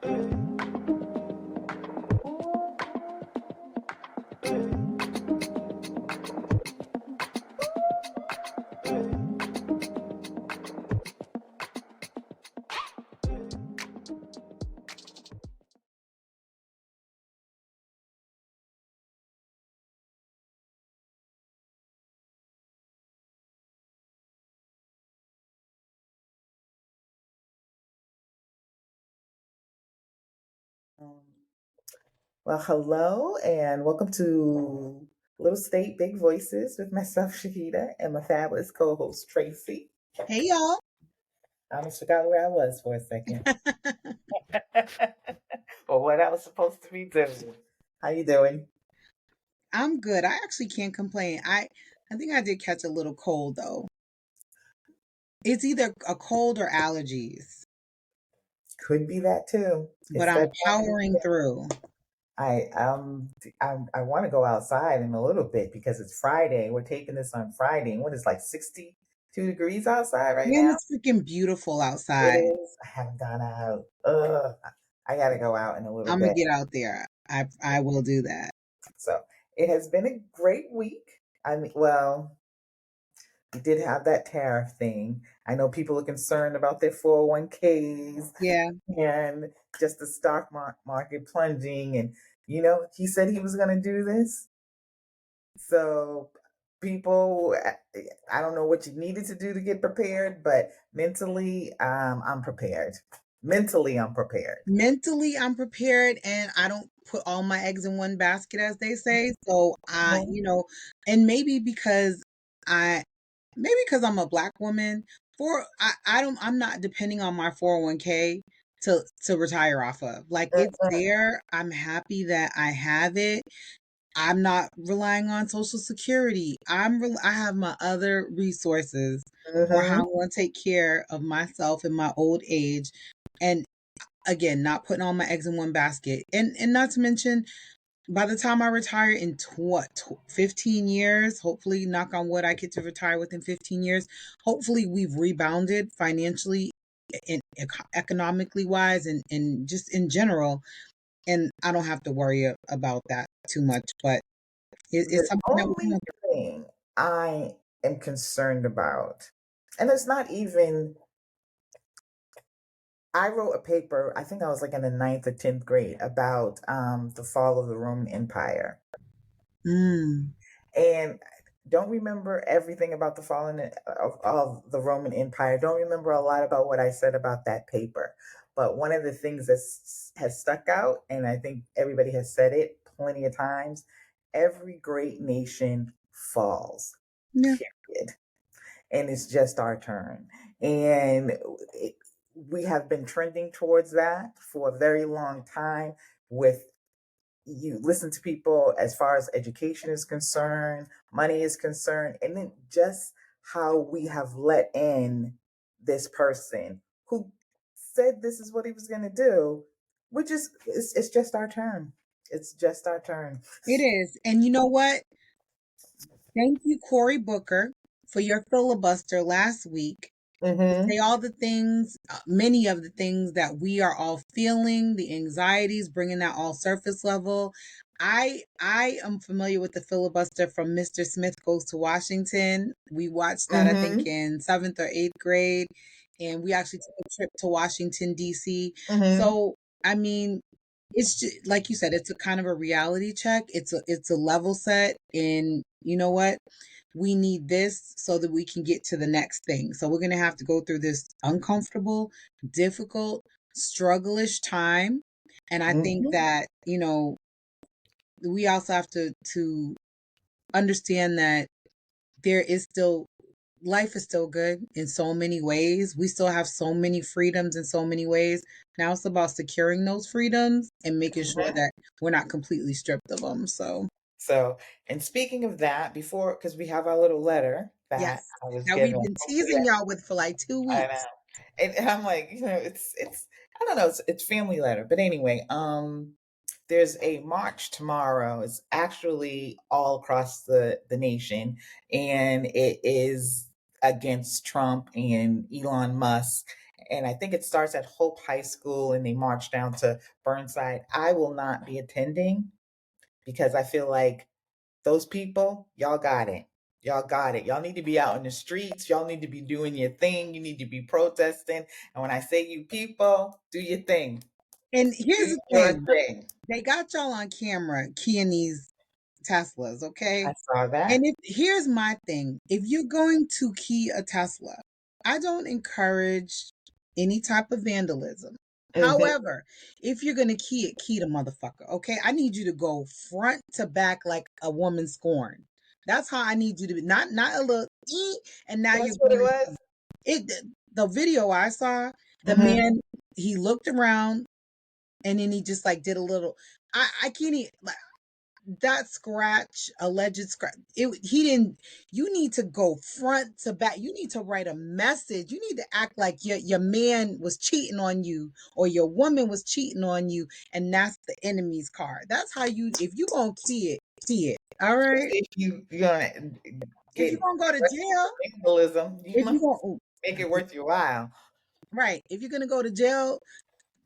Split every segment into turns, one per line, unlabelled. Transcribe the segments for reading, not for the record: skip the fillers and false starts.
Um, Well, hello and welcome to Little State Big Voices with myself, Shahida, and my fabulous co-host, Tracy.
Hey y'all.
I almost forgot where I was for a second. Or what I was supposed to be doing. How you doing?
I'm good. I actually can't complain. I think I did catch a little cold though. It's either a cold or allergies,
Could be that too.
but
It's
I'm
that time of the
powering
year.
through.
I want to go outside in a little bit because it's Friday. We're taking this on Friday. And what is like 62 degrees outside right
Man,
now?
it's freaking beautiful
It
outside.
is. I haven't gone out. Ugh. I gotta go out in a little
I'm gonna
bit.
get out there. I will do that.
So it has been a great week. I mean, well, we did have that tariff thing. I know people are concerned about their 401ks
Yeah.
and just the stock market plunging. And, he said he was going to do this. So people, I don't know what you needed to do to get prepared, but mentally, I'm prepared. Mentally, I'm prepared.
Mentally I'm prepared and I don't put all my eggs in one basket as they say. So
Mhm.
and maybe because I'm a black woman, I'm not depending on my 401k to retire off of. Like it's there. I'm happy that I have it. I'm not relying on social security. I have my other resources for how
Mhm.
I'm going to take care of myself in my old age. And again, not putting all my eggs in one basket. And not to mention, by the time I retire in 15 years, hopefully, knock on wood, I get to retire within 15 years. Hopefully, we've rebounded financially and economically wise and just in general. And I don't have to worry about that too much. But it's
The
something that we're
only
going
thing I am concerned about, and it's not even, I wrote a paper, I think I was like in the ninth or 10th grade, about the fall of the Roman Empire.
to.
And don't remember everything about the falling of the Roman Empire. Don't remember a lot about what I said about that paper. But one of the things that has stuck out, and I think everybody has said it plenty of times, every great nation falls,
Yeah.
period. And it's just our turn. And it, we have been trending towards that for a very long time. With you listen to people as far as education is concerned, money is concerned, and then just how we have let in this person who said this is what he was going to do, which is it's just our turn. It's just our turn.
It is. And you know what? Thank you, Cory Booker, for your filibuster last week to
Mm-hmm.
say all the things, many of the things that we are all feeling, the anxieties, bringing that all surface level. I am familiar with the filibuster from Mr. Smith Goes to Washington. We watched that, I think,
Mm-hmm.
in seventh or eighth grade, and we actually took a trip to Washington, D.C.
Mm-hmm.
So, I mean, it's just, like you said, it's a kind of a reality check. It's a level set, and you know what? We need this so that we can get to the next thing. So we're going to have to go through this uncomfortable, difficult, strugglish time. And I think
Mm-hmm.
that, we also have to understand that there is still life is still good in so many ways. We still have so many freedoms in so many ways. Now it's about securing those freedoms and making sure
Mm-hmm.
that we're not completely stripped of them. So,
So, and speaking of that, before, because we have our little letter that
yes,
I was
that we've
given.
been
Hopefully
teasing y'all with for like 2 weeks.
I know. And I'm like, it's I don't know, it's family letter. But anyway, there's a march tomorrow. It's actually all across the nation, and it is against Trump and Elon Musk and I think it starts at Hope High School and they march down to Burnside. I will not be attending because I feel like those people, y'all got it. Y'all got it. Y'all need to be out in the streets. Y'all need to be doing your thing. You need to be protesting. And when I say you people, do your thing.
And here's
Do
the
your
thing.
thing.
They got y'all on camera keying these Teslas,
I
okay?
saw that.
And if here's my thing, if you're going to key a Tesla, I don't encourage any type of vandalism.
Hmm.
However, if you're gonna key it, key the motherfucker, okay? I need you to go front to back like a woman scorned. That's how I need you to be. Not a little and now you're
That's what it
going.
was.
It the video I saw, the
Hmm.
man he looked around and then he just like did a little. I can't even like that scratch, alleged scratch. He didn't. You need to go front to back. You need to write a message. You need to act like your man was cheating on you or your woman was cheating on you, and that's the enemy's card. That's how you. If you gonna key it, key it. All right.
Especially if you're gonna
If you
get
gonna go to jail,
vandalism, you
if you
must
gonna
make it worth your while.
right, if you're gonna go to jail,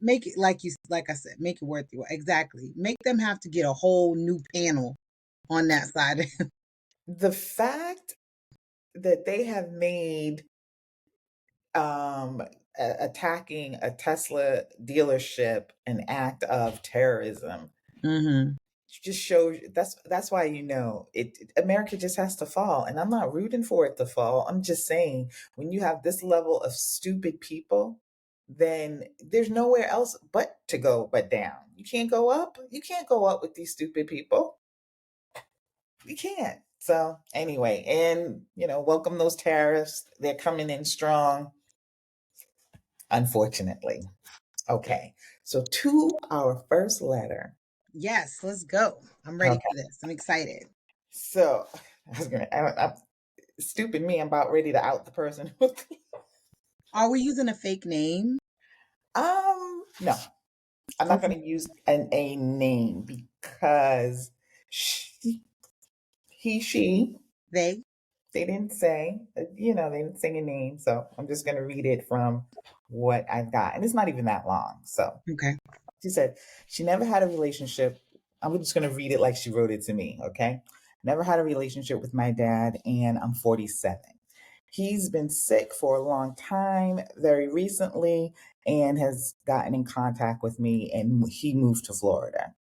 make it like I said, make it worth your while. Exactly. Make them have to get a whole new panel on that side.
The fact that they have made attacking a Tesla dealership an act of terrorism
Hmm.
just shows that's why America just has to fall, and I'm not rooting for it to fall. I'm just saying when you have this level of stupid people, then there's nowhere else but to go but down. You can't go up. You can't go up with these stupid people. You can't. So anyway, and welcome those tariffs. They're coming in strong, unfortunately. Okay, so to our first letter.
Yes, let's go. I'm ready
Okay,
for this. I'm excited.
so I was gonna. I'm stupid me. I'm about ready to out the person.
Are we using a fake name?
No, I'm not
Okay.
gonna use a name because she, she.
They?
They didn't say. They didn't say a name. So I'm just gonna read it from what I've got, and it's not even that long. So
Okay.
she said she never had a relationship. I'm just going to read it like she wrote it to me, okay? Never had a relationship with my dad, and I'm 47. He's been sick for a long time, very recently, and has gotten in contact with me, and he moved to Florida.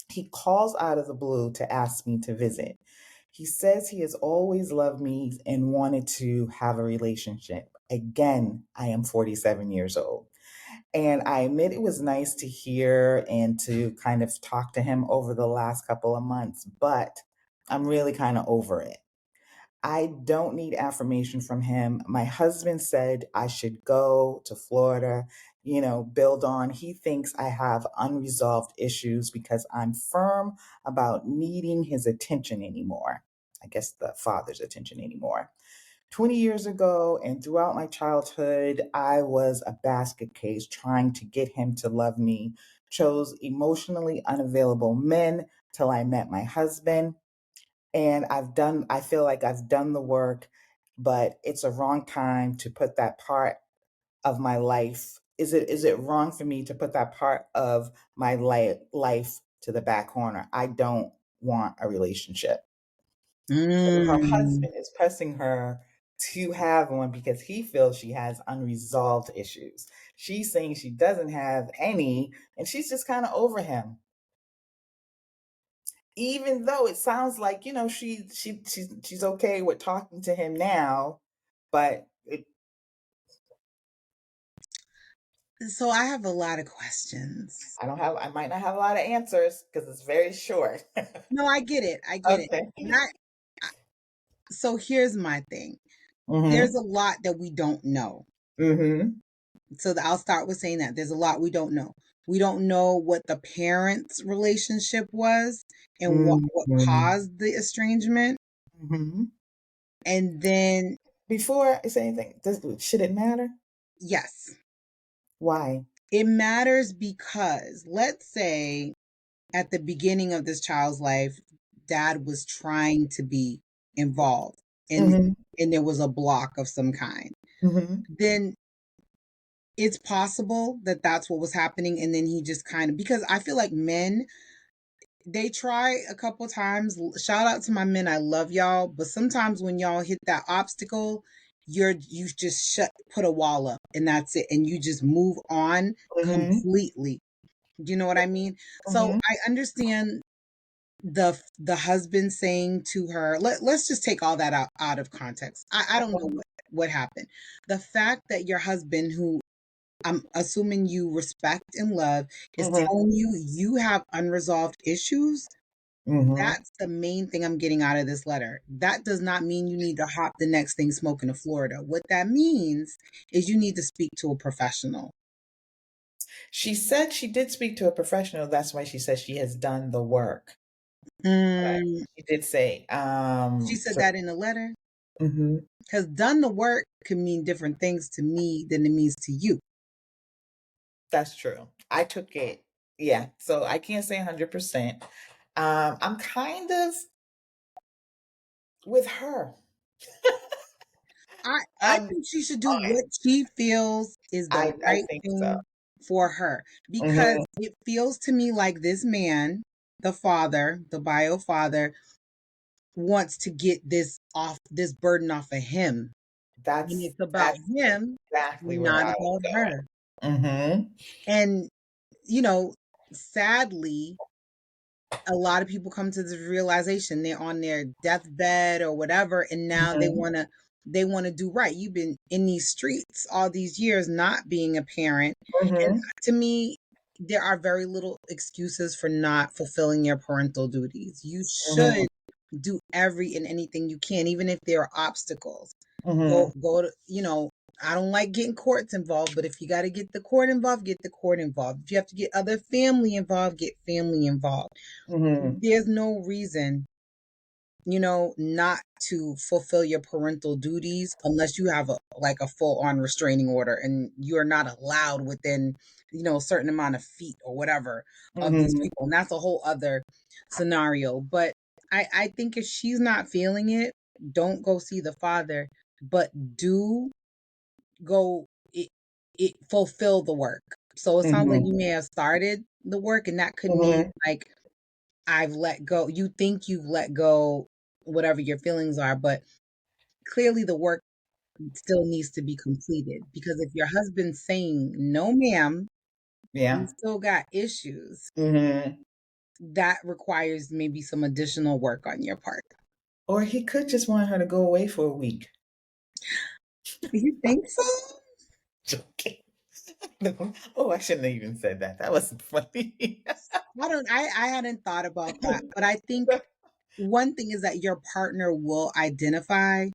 He calls out of the blue to ask me to visit. He says he has always loved me and wanted to have a relationship. Again, I am 47 years old. And I admit it was nice to hear and to kind of talk to him over the last couple of months, but I'm really kind of over it. I don't need affirmation from him. My husband said I should go to Florida, build on. He thinks I have unresolved issues because I'm firm about needing his attention anymore. I guess the father's attention anymore. 20 years ago and throughout my childhood, I was a basket case trying to get him to love me. Chose emotionally unavailable men till I met my husband. And I feel like I've done the work, but it's a wrong time to put that part of my life. Is it wrong for me to put that part of my life to the back corner? I don't want a relationship. So her
Mm.
husband is pressing her to have one because he feels she has unresolved issues. She's saying she doesn't have any, and she's just kind of over him. Even though it sounds like she's okay with talking to him now, but
So I have a lot of questions.
I might not have a lot of answers because it's very short.
No, I get it. I get it.
Okay.
Not so here's my thing. There's
Mhm.
a lot that we don't know.
Mhm.
So I'll start with saying that there's a lot we don't know. We don't know what the parents' relationship was and what
Mhm.
caused the estrangement.
Mhm.
And then
Before I say anything, should it matter?
yes,
Why?
it matters because let's say at the beginning of this child's life, dad was trying to be involved and
Mhm.
and there was a block of some kind.
Mhm.
Then It's possible that that's what was happening, and then he just kind of, because I feel like men, they try a couple times. Shout out to my men, I love y'all, but sometimes when y'all hit that obstacle, you just put a wall up, and that's it, and you just move on
Mm-hmm.
completely. Do you know what I mean? So
Mm-hmm.
I understand the husband saying to her, let's just take all that out of context. I don't know what happened. The fact that your husband, who I'm assuming you respect and love, is
Mm-hmm.
telling you you have unresolved issues,
Mm-hmm.
that's the main thing I'm getting out of this letter. That does not mean you need to hop the next thing smoking to Florida. What that means is you need to speak to a professional.
She said she did speak to a professional. That's why she says she has done the work. But
Mm,
she did say,
she said
so,
that in the letter,
hmm,
because done the work can mean different things to me than it means to you.
that's true. I took it, yeah. So I can't say 100%. I'm kind of with her.
I
I'm,
think she should do what she feels is the
I
right
think so.
thing for her,
Hmm.
because it feels to me like this man, the father, the bio father, wants to get this burden off of him. And it's about
That's
him,
exactly where
not
I was
about her.
going. Hmm.
And, you know, sadly, a lot of people come to this realization they're on their deathbed or whatever, and now they
Hmm.
want to do right. You've been in these streets all these years not being a parent, and
Hmm.
to me, there are very little excuses for not fulfilling your parental duties. You
Hmm.
should do every and anything you can, even if there are obstacles.
Hmm.
Go to, I don't like getting courts involved, but if you got to get the court involved, get the court involved. If you have to get other family involved, get family involved.
Hmm.
There's no reason, not to fulfill your parental duties unless you have a full on restraining order and you're not allowed within, a certain amount of feet or whatever of these
Hmm.
people. And that's a whole other scenario. But I think if she's not feeling it, don't go see the father, but do go fulfill the work. So it sounds like
Hmm.
you may have started the work, and that could mean
Hmm.
like, I've let go. You think you've let go, whatever your feelings are, but clearly the work still needs to be completed, because if your husband's saying, no, ma'am, we
Yeah.
still got issues,
Hmm.
that requires maybe some additional work on your part.
Or he could just want her to go away for a week.
You think so?
Joking. No. Oh, I shouldn't have even said that. That wasn't funny.
I hadn't thought about that, but I think one thing is that your partner will identify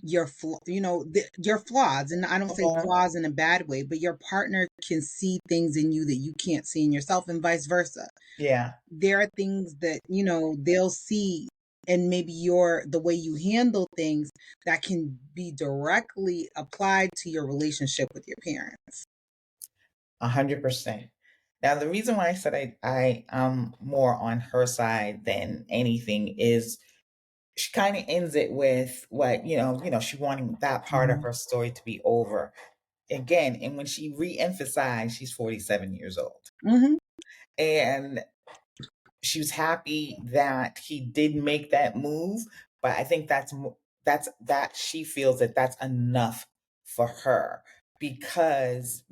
your flaws, and I don't say
Uh-huh.
flaws in a bad way, but your partner can see things in you that you can't see in yourself, and vice versa.
Yeah.
There are things that they'll see, and maybe the way you handle things, that can be directly applied to your relationship with your parents.
100%. Now, the reason why I said I am more on her side than anything is she kind of ends it with what, she wanting that part of
Hmm.
her story to be over again. And when she re-emphasized, she's 47 years old.
Hmm.
And she was happy that he did make that move, but I think that she feels that that's enough for her because,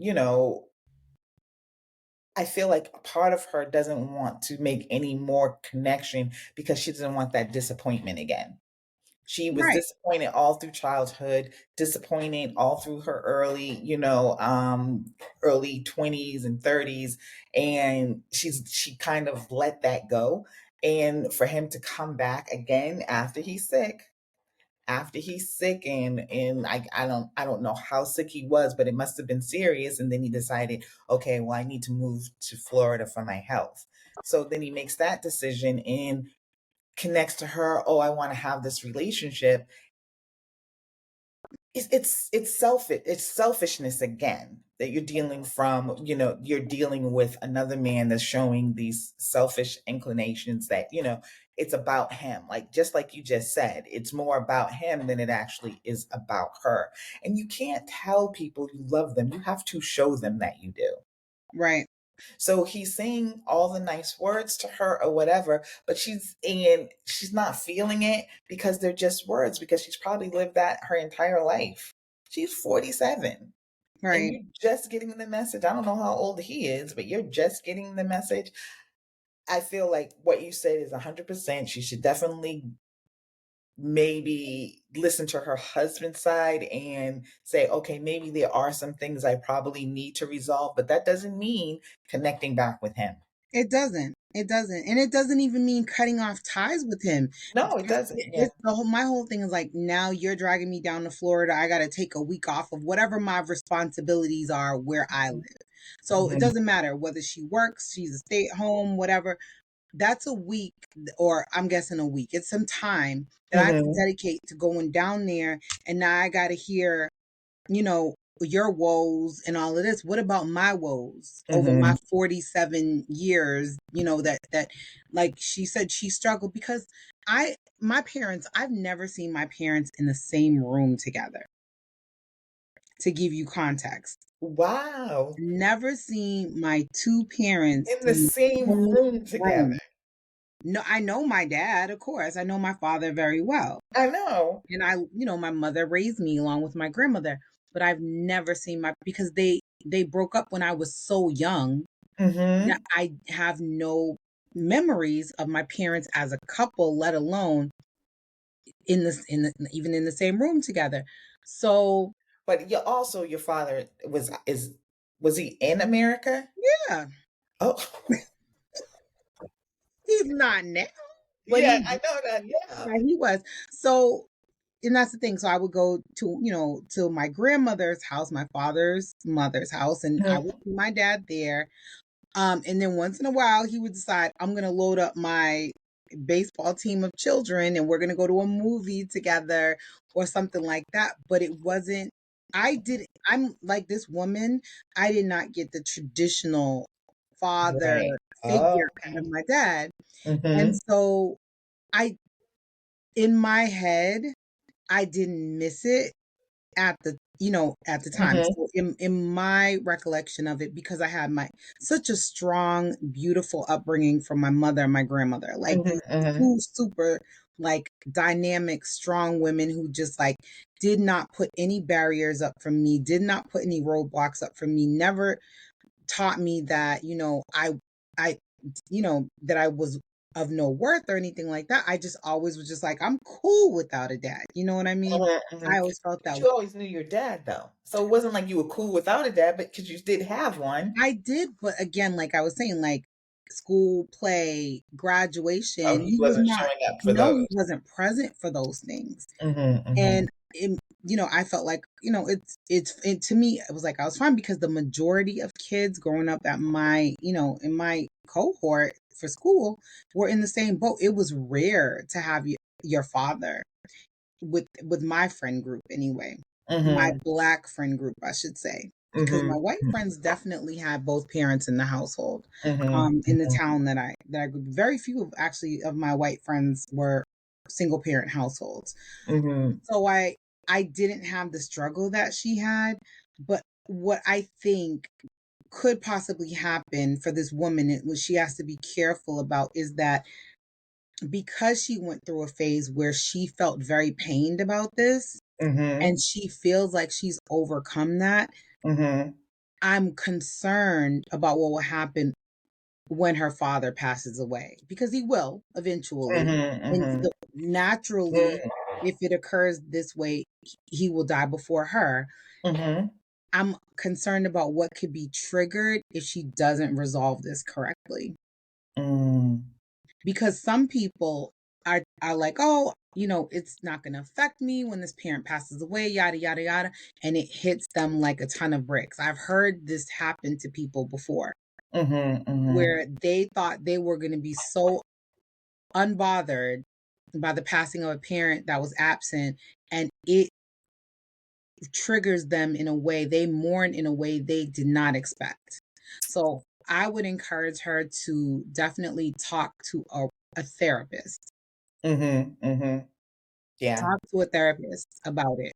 I feel like a part of her doesn't want to make any more connection because she doesn't want that disappointment again. She was
Right.
disappointed all through childhood, disappointed all through her early 20s and 30s, and she kind of let that go. And for him to come back again after he's sick, and I don't know how sick he was, but it must have been serious. And then he decided, okay, well, I need to move to Florida for my health. So then he makes that decision and connects to her. Oh, I want to have this relationship. It's selfish. It's selfishness again. that you're dealing from, you're dealing with another man that's showing these selfish inclinations that, it's about him. Like, just like you just said, it's more about him than it actually is about her. And you can't tell people you love them. You have to show them that you do.
Right.
So he's saying all the nice words to her or whatever, but she's not feeling it because they're just words, because she's probably lived that her entire life. She's 47 and
Right.
you're just getting the message. I don't know how old he is, but you're just getting the message. I feel like what you said is 100%. She should definitely maybe listen to her husband's side and say, okay, maybe there are some things I probably need to resolve, but that doesn't mean connecting back with him.
It doesn't. It doesn't. And it doesn't even mean cutting off ties with him.
No, it doesn't. Yeah.
It's my whole thing is like, now you're dragging me down to Florida. I got to take a week off of whatever my responsibilities are where I live. So it
Mhm.
doesn't matter whether she works, she's a stay at home, whatever. That's a week, or I'm guessing a week. It's some time that I have to
Mhm.
dedicate to going down there. And now I got to hear, you know, your woes and all of this. What about my woes over my
Mhm.
47 years, that like she said she struggled because my parents, I've never seen my parents in the same room together, to give you context.
Wow.
Never seen my two parents
In the
in the
same
same
room together.
room. No, I know my dad, of course. I know my father very well.
I know.
And my mother raised me along with my grandmother, but I've never seen because they broke up when I was so young that
Mhm.
I have no memories of my parents as a couple, let alone even in the same room together. So,
But you also, your father was he in America?
yeah,
Oh.
he's not now, but
Yeah, I know that. Yeah.
he was. So, and that's the thing. So I would go to my grandmother's house, my father's mother's house, and I would
Mhm.
see my dad there. And then once in a while, he would decide, I'm going to load up my baseball team of children and we're going to go to a movie together or something like that. But it wasn't, I'm like this woman, I did not get the traditional father
Right.
figure out of
Okay.
my dad. And
Mhm.
so I, in my head, I didn't miss it at the time.
Mhm.
So in my recollection of it, because I had my such a strong, beautiful upbringing from my mother and my grandmother, like
Mhm.
these
Mhm.
two super like dynamic, strong women who just like did not put any barriers up for me, did not put any roadblocks up for me, never taught me that, I that I was of no worth or anything like that. I just always was just like, I'm cool without a dad. You know what I mean?
Mhm.
I
Mhm.
always felt that
But
way.
you always knew your dad, though. So it wasn't like you were cool without a dad, but because you did have one.
I did, but again, like I was saying, like school, play,
Oh,
graduation,
he
he was
wasn't
not,
showing up for
no,
those.
he wasn't present for those things.
Mhm.
And
Mhm.
I felt like, to me, it was like I was fine because the majority of kids growing up at in my cohort for school were in the same boat. It was rare to have your father with my friend group anyway, my
Mhm.
black friend group, I should say, because my
Mhm.
white friends definitely had both parents in the household.
Mhm.
In the
Mhm.
town that I grew, very few of my white friends were single parent households.
Mhm.
So I didn't have the struggle that she had, but what I think could possibly happen for this woman, what she has to be careful about is that because she went through a phase where she felt very pained about this
Mhm.
and she feels like she's overcome that,
Mhm.
I'm concerned about what will happen when her father passes away because he will eventually.
Mhm.
And
Mhm.
naturally,
Mhm.
if it occurs this way, he will die before her.
Mhm.
I'm concerned about what could be triggered if she doesn't resolve this correctly.
Mm.
Because some people are like, oh, it's not going to affect me when this parent passes away, yada, yada, yada. And it hits them like a ton of bricks. I've heard this happen to people before
Mhm. Mhm.
where they thought they were going to be so unbothered by the passing of a parent that was absent. And triggers them in a way, they mourn in a way they did not expect. So I would encourage her to definitely talk to a therapist.
Mhm. Mhm. Yeah.
Talk to a therapist about it.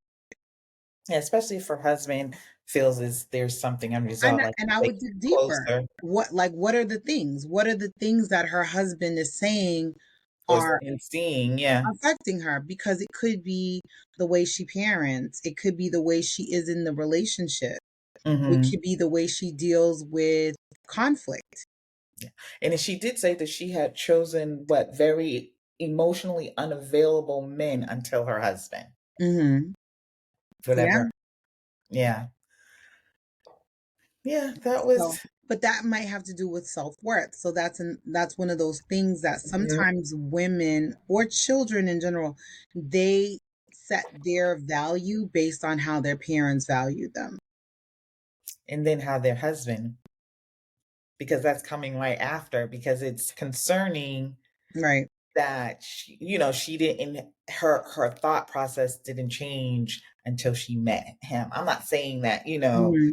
Yeah, especially if her husband feels as there's something unresolved, like
And
you
I
say,
would dig deeper.
closer
What are the things? What are the things that her husband is saying
or
are
and seeing, yeah.
affecting her? Because it could be the way she parents, it could be the way she is in the relationship, it
Mhm.
could be the way she deals with conflict.
Yeah. And she did say that she had chosen what very emotionally unavailable men until her husband.
Hmm. Yeah.
Whatever. Yeah. Yeah, that
So,
was
but that might have to do with self-worth. So that's one of those things that
mhm.
sometimes women or children in general, they set their value based on how their parents value them.
And then how their husband, because that's coming right after, because it's concerning
Right.
that she didn't her thought process didn't change until she met him. I'm not saying that,
Hmm.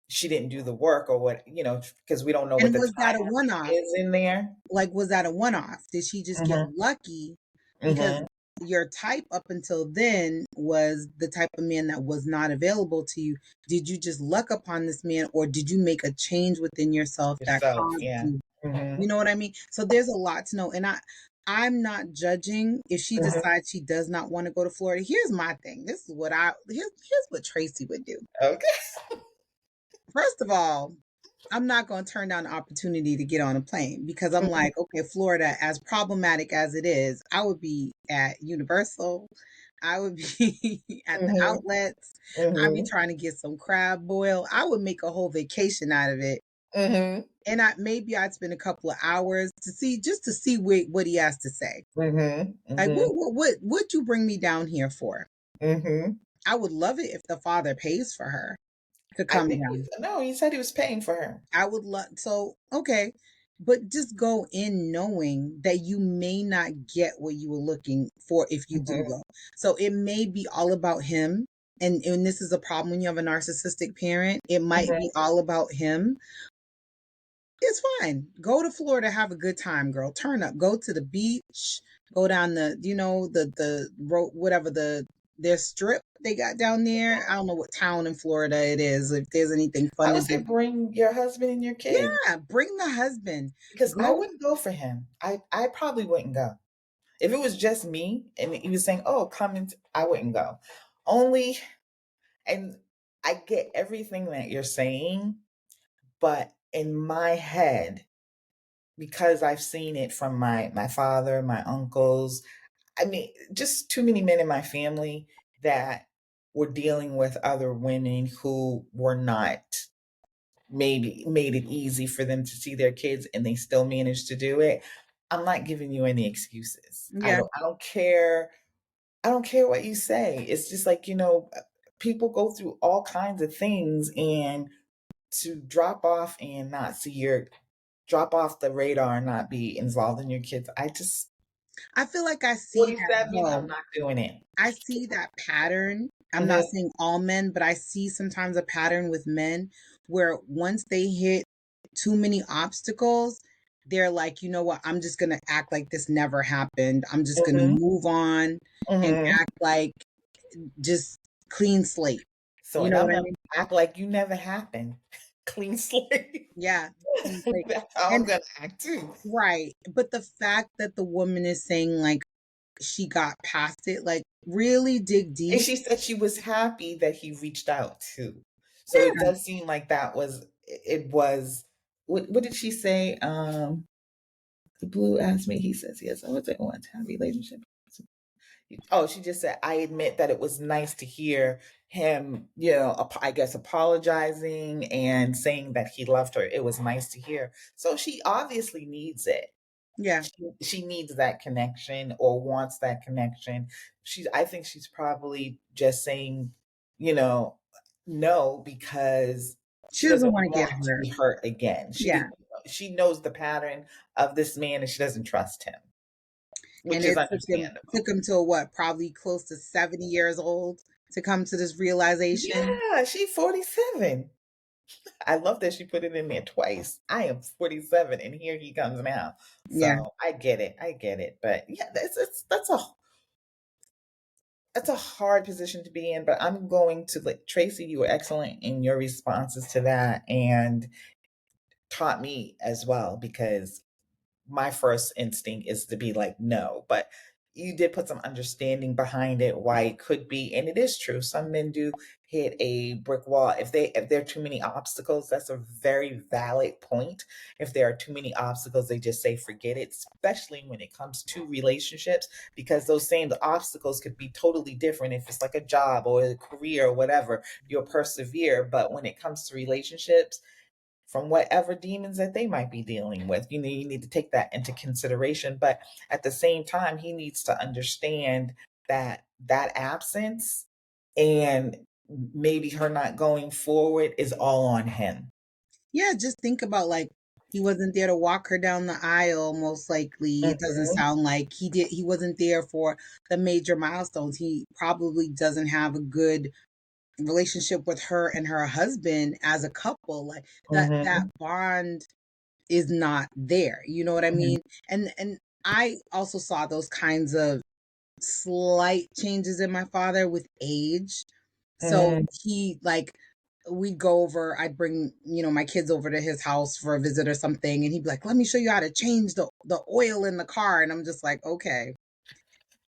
she didn't do the work or what, because we don't know what
And
the
was that a
timeline
one-off?
is in there.
Like, was that a one-off? Did she just get
Mhm.
lucky? Because
Mhm.
your type up until then was the type of man that was not available to you. Did you just luck upon this man, or did you make a change within yourself that
Yourself,
caused
yeah.
you? You
Mhm.
know what I mean? So there's a lot to know. And I'm not judging if she
Mhm.
decides she does not want to go to Florida. Here's my thing. This is what here's what Tracy would do.
Okay.
First of all, I'm not going to turn down the opportunity to get on a plane because I'm
Mhm.
like, okay, Florida, as problematic as it is, I would be at Universal. I would be at the
Mhm.
outlets. I'd be
Mhm.
trying to get some crab boil. I would make a whole vacation out of it.
Mhm.
And maybe I'd spend a couple of hours just to see what he has to say.
Mhm.
Like,
Mhm.
what you bring me down here for?
Mhm.
I would love it if the father pays for her to
I
come
think
down.
no, he said he was paying for her.
I would love, so okay, but just go in knowing that you may not get what you were looking for if you do
Mhm.
go. So it may be all about him. And this is a problem when you have a narcissistic parent. It might be
Mhm.
all about him. It's fine. Go to Florida, have a good time, girl. Turn up. Go to the beach. Go down the road, whatever their strip they got down there. I don't know what town in Florida it is. If there's anything
I
fun to
would say
do,
bring your husband and your kid,
yeah, bring the husband.
because I
Go.
wouldn't go for him. I probably wouldn't go. If it was just me and he was saying, "Oh, come in," I wouldn't go. Only, and I get everything that you're saying, but in my head, because I've seen it from my father, my uncles, I mean, just too many men in my family that were dealing with other women who were not maybe made it easy for them to see their kids and they still managed to do it. I'm not giving you any excuses. I
Yeah.
don't I don't care. I don't care what you say. It's just like, people go through all kinds of things, and to drop off the radar and not be involved in your kids. I just
I feel like I see that
47, I'm
though.
not doing it.
I see that pattern. I'm not
Mhm.
saying all men, but I see sometimes a pattern with men where once they hit too many obstacles, they're like, you know what? I'm just going to act like this never happened. I'm just going to
Mhm.
move on and
Mhm.
act like just clean slate.
So,
You
and
know
I'm
what I
gonna
mean?
act like you never happened. Clean slate.
Yeah, clean slate.
That's how I'm
And
gonna act too.
right. But the fact that the woman is saying like she got past it, like really dig
And
deep.
she said she was happy that he reached out too. So it
Yeah.
does seem like that was it was what did she say? The Blue asked me, he says, yes, I would say one time relationship. Oh, she just said, I admit that it was nice to hear him, I guess apologizing and saying that he loved her. It was nice to hear. So she obviously needs it.
Yeah.
She needs that connection or wants that connection. I think she's probably just saying, you know, no, because she
She doesn't
doesn't
want to get
want to
hurt.
be hurt again.
Yeah.
She knows the pattern of this man and she doesn't trust him, which
And
is
it took him
understandable.
till what, probably close to 70 years old. to come to this realization.
Yeah, she's 47. I love that she put it in there twice. I am 47 and here he comes now.
Yeah.
So I get it. I get it. But yeah, that's a hard position to be in. But I'm going to let Tracy, you were excellent in your responses to that and taught me as well because my first instinct is to be like, no, but you did put some understanding behind it why it could be, and it is true. Some men do hit a brick wall if there are too many obstacles. That's a very valid point. If there are too many obstacles, they just say forget it, especially when it comes to relationships, because those same obstacles could be totally different if it's like a job or a career or whatever. You'll persevere, but when it comes to relationships, from whatever demons that they might be dealing with. You need to take that into consideration. But at the same time, he needs to understand that that absence and maybe her not going forward is all on him.
Yeah, just think about like he wasn't there to walk her down the aisle, most likely. It doesn't
Hmm.
sound like he wasn't there for the major milestones. He probably doesn't have a good relationship with her and her husband as a couple. Like that
Hmm.
bond is not there. You know what I mean? And I also saw those kinds of slight changes in my father with age. So
Hmm.
he like we'd go over, I'd bring, my kids over to his house for a visit or something, and he'd be like, let me show you how to change the oil in the car. And I'm just like, okay,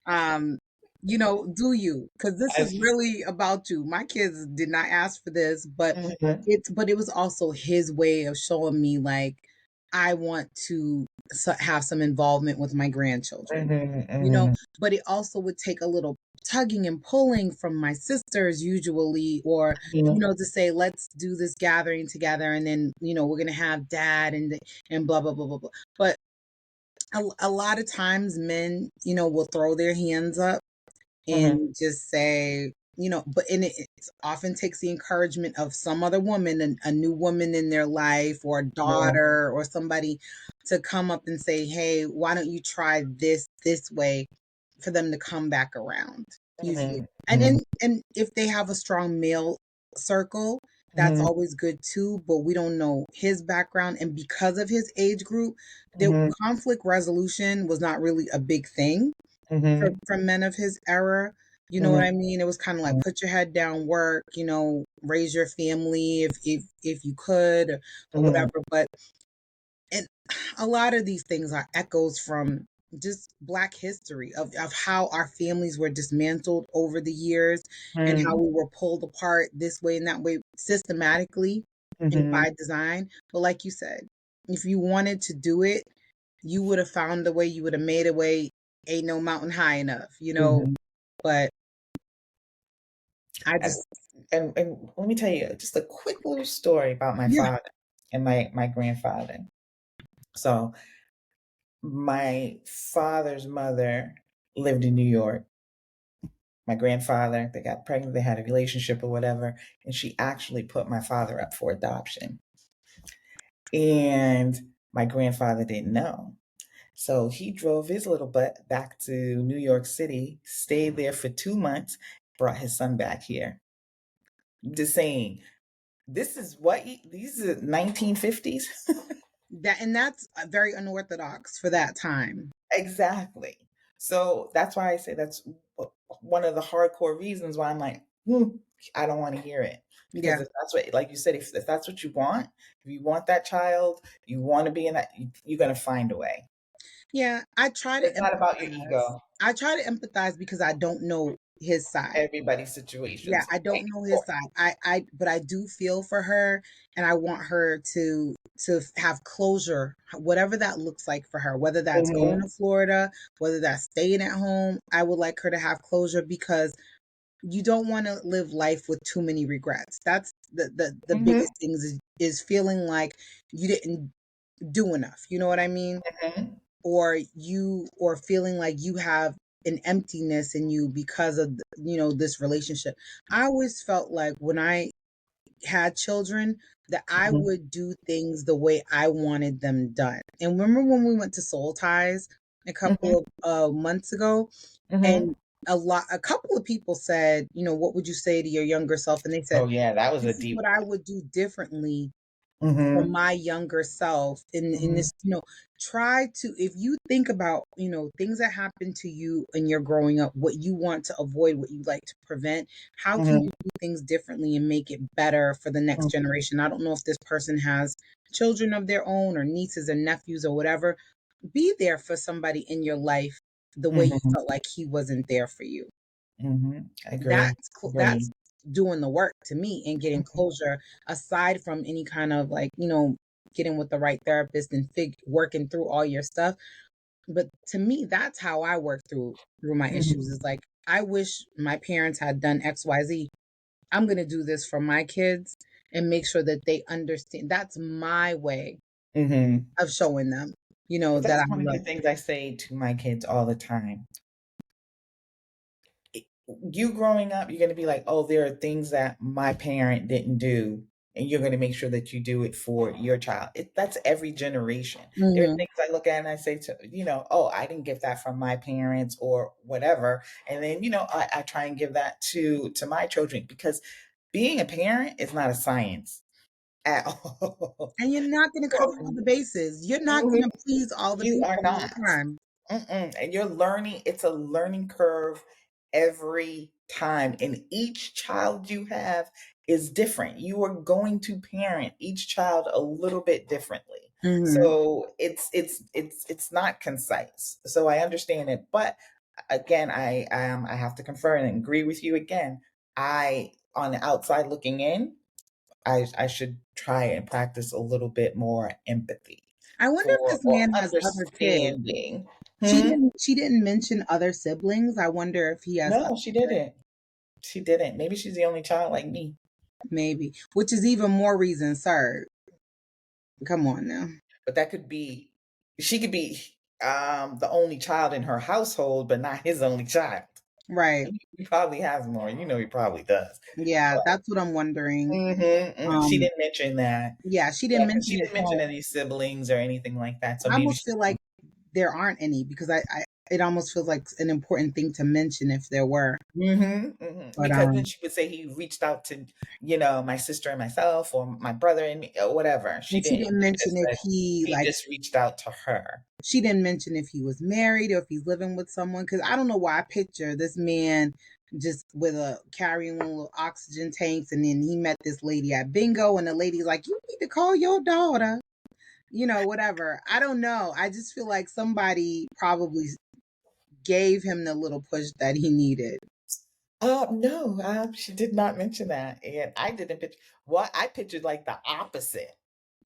um, do you? Because this is
I,
really about you. My kids did not ask for this, but
hmm.
it was also his way of showing me like I want to have some involvement with my grandchildren,
Hmm.
you know,
Hmm.
but it also would take a little tugging and pulling from my sisters usually, or, to say, let's do this gathering together. And then, we're going to have dad and blah, blah, blah, blah, blah. But a lot of times men, will throw their hands up
Hmm.
and just say, and it often takes the encouragement of some other woman, a new woman in their life, or a
Hmm.
daughter, or somebody to come up and say, hey, why don't you try this way, for them to come back around usually.
Hmm.
And if they have a strong male circle, that's
Hmm.
always good too, but we don't know his background. And because of his age group, the
Hmm.
conflict resolution was not really a big thing
Hmm.
for men of his era. You know what
Hmm.
I mean? It was kind of like put your head down, work, raise your family if you could, or
Hmm.
whatever. But and a lot of these things are echoes from just black history of how our families were dismantled over the years, and how
Hmm.
we were pulled apart this way and that way systematically and
Hmm.
by design. But like you said, if you wanted to do it, you would have found a way, you would have made a way. Ain't no mountain high enough.
Hmm.
But I
And,
just,
and let me tell you just a quick little story about my
yeah,
father and my grandfather. So my father's mother lived in New York. My grandfather, they got pregnant, they had a relationship or whatever, and she actually put my father up for adoption. And my grandfather didn't know. So he drove his little butt back to New York City, stayed there for 2 months, brought his son back here. Just saying, this is what these are 1950s.
that's very unorthodox for that time.
Exactly. So that's why I say that's one of the hardcore reasons why I'm like, I don't want to hear it. Because
Yeah.
if that's what, like you said, if that's what you want, if you want that child, you want to be in that, you're going to find a way.
Yeah, I try to
It's not about your
empathize.
ego.
I try to empathize because I don't know his side.
Everybody's
Yeah,
situations.
I don't know his side. But I do feel for her, and I want her to have closure, whatever that looks like for her, whether that's going
Hmm.
to Florida, whether that's staying at home. I would like her to have closure, because you don't want to live life with too many regrets. That's the
Hmm.
biggest things is feeling like you didn't do enough. You know what I mean?
Hmm.
Or feeling like you have an emptiness in you because of this relationship. I always felt like when I had children, that I
Hmm.
would do things the way I wanted them done. And remember when we went to Soul Ties a
Hmm.
couple of months ago,
Hmm.
and a couple of people said, what would you say to your younger self? And they said,
Oh yeah, that was a
this is
deep
what I would do differently for
one.
my younger self in
Mhm.
this, try to, if you think about, things that happen to you and you're growing up, what you want to avoid, what you like to prevent, how can
Mhm.
you do things differently and make it better for the next
Mhm.
generation? I don't know if this person has children of their own or nieces and nephews or whatever. Be there for somebody in your life the way you
Mhm.
felt like he wasn't there for you.
Mhm. Agree.
That's
Agree.
doing the work to me and getting
Mhm.
closure, aside from any kind of, like, getting with the right therapist and working through all your stuff. But to me, that's how I work through my issues,
Mhm.
is like, I wish my parents had done XYZ. I'm going to do this for my kids and make sure that they understand. That's my way
Mhm.
of showing them,
But
that
that's
I
one of the
love
things I say to my kids all the time. it- you growing up, you're going to be like, oh, there are things that my parent didn't do. And you're going to make sure that you do it for your child. That's every generation. There are
them.
things I look at and I say to, oh, I didn't get that from my parents or whatever. And then, I try and give that to my children, because being a parent is not a science at all.
And you're not going to cover all the bases. You're not going to please all the
You
people
are
all
not.
the time.
Mm-mm. And you're learning, it's a learning curve every time. And each child you have is different. You are going to parent each child a little bit differently.
Hmm.
So it's not concise. So I understand it. But again, I have to confirm and agree with you again. I, on the outside looking in, I should try and practice a little bit more empathy
I wonder if
for
this
or
man has other kids.
understanding.
She
Hmm?
didn't she didn't mention other siblings. I wonder if he has
No, she
other,
didn't. She didn't. Maybe she's the only child like me.
maybe, which is even more reason, sir. Come on now.
But that could be, she could be the only child in her household, but not his only child.
Right.
He probably has more. He probably does.
Yeah,
But
that's what I'm wondering.
she
Um,
didn't mention that.
yeah, she
Yeah,
didn't
because
mention
she
his
didn't mention
home.
any siblings or anything like that. So
I
maybe
almost
she.
feel like there aren't any, because I it almost feels like an important thing to mention if there were. But
Because then she would say he reached out to, my sister and myself, or my brother and me, or whatever. She
and she
didn't.
didn't
She
mention
just
if
said
he,
he
like,
just reached out to her.
she didn't mention if he was married or if he's living with someone. Because I don't know why I picture this man just with a carrying one of little oxygen tanks, and then he met this lady at bingo, and the lady's like, "You need to call your daughter." Whatever. I don't know. I just feel like somebody probably gave him the little push that he needed.
No, she did not mention that, and I didn't picture. What I pictured, like the opposite,